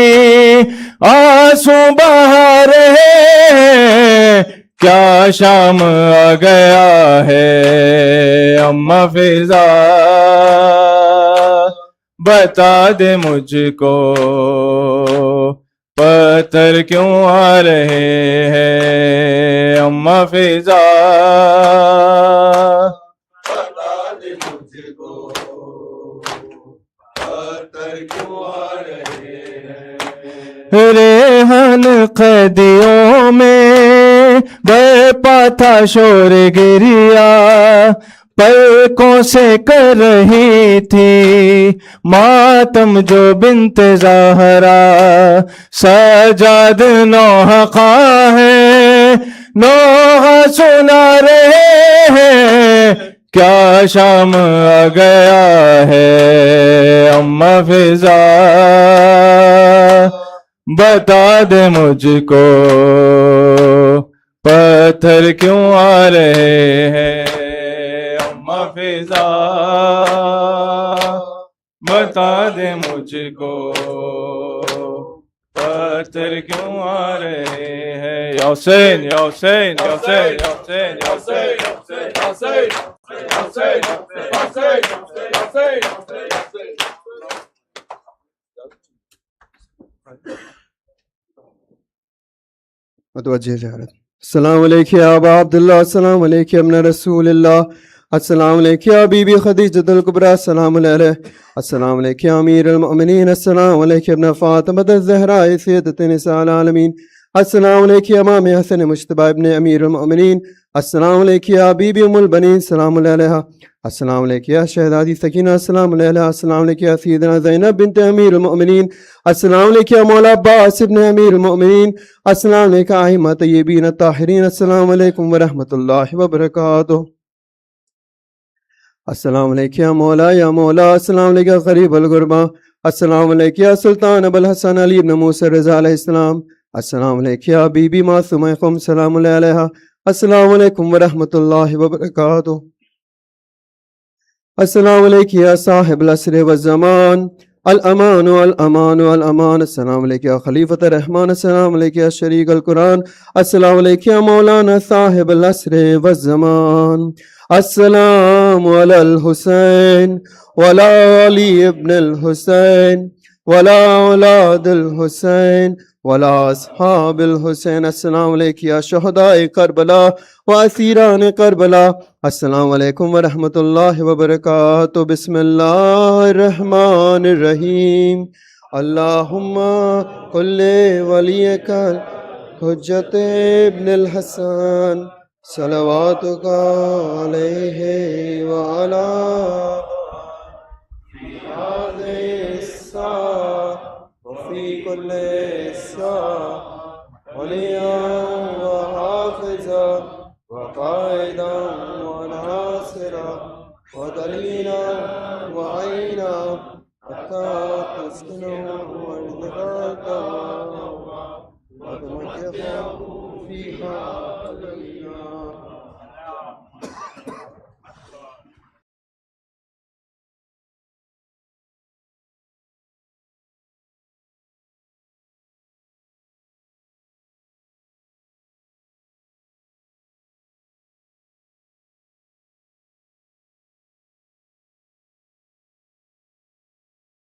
آنسو بہا رہے ہیں، کیا شام آ گیا ہے اماں فضا، بتا دے مجھ کو پتھر کیوں آ رہے ہیں اماں فضا، بتا دے مجھ کو پتھر کیوں آ رہے ہیں، ریحان قیدیوں میں برپا تھا شور گریا، پلکوں سے کر رہی تھی ماتم جو بنت زہرا، سجاد نوحہ خواہ ہے نوحہ سنا رہے ہیں، کیا شام آ گیا ہے اماں فضا، بتا دے مجھ کو پتھر کیوں آ رہے ہیں اماں فضا، بتا دے مجھ کو پتھر کیوں آ رہے ہیں، یا حسین یا حسین یا حسین یا حسین یا حسین یا حسین یا حسین یا حسین یا حسین۔ متوجہ زیارت۔ السلام علیکم یا ابا عبداللہ، السلام علیکم ابن رسول اللہ، السلام علیکم یا بی بی خدیجۃ الکبریٰ، السلام علیہ، السلام علیکم یا امیر المؤمنین، السلام علیکم ابن فاطمۃ الزہراء سیدۃ نساء العالمین، السلام علیکم یا امام حسن مجتبی ابن امیر المؤمنین، السلام علیکم یا بی بی ام البنین، السلام علیہ، السلام علیکم یا شہزادی سکینہ، السلام علیہ، السلام علیکم یا سیدنا زینب بنت امیر المؤمنین، السلام علیکم یا مولا عباس ابن امیر المؤمنین، السلام علیکم ائمہ طیبین الطاہرین، السلام علیکم ورحمۃ اللہ وبرکاتہ، السلام علیکم یا مولا، السلام علیکم یا غریب الغربا، السلام علیکم یا سلطان ابو الحسن علی بن موسیٰ رضا علیہ السلام، السلام علیکم یا بی بی معصومہ قم، السلام علیہ، السلام علیکم ورحمۃ اللہ وبرکاتہ، السلام علیکم یا صاحب العصر والزمان، الامان والامان والامان، السلام علیکم یا خلیفۃ الرحمن، السلام علیکم یا شریک القرآن، السلام علیکم یا مولانا صاحب العصر والزمان، السلام علی الحسین وعلی علی ابن الحسین وعلی اولاد الحسین وعلی اصحاب الحسین، السلام علیکم یا شہداء کربلا و اسیران کربلا، السلام علیکم ورحمۃ اللہ وبرکاتہ، بسم اللہ الرحمن الرحیم، اللہم کل ولیک حجت ابن الحسن صلواتک علیہ وعلا فی هذه الساعة وفي كل وليا وحافظا وقائدا وناصرا ودليلا وعينا حتى تسكنه وارتقاك وتمكث فيها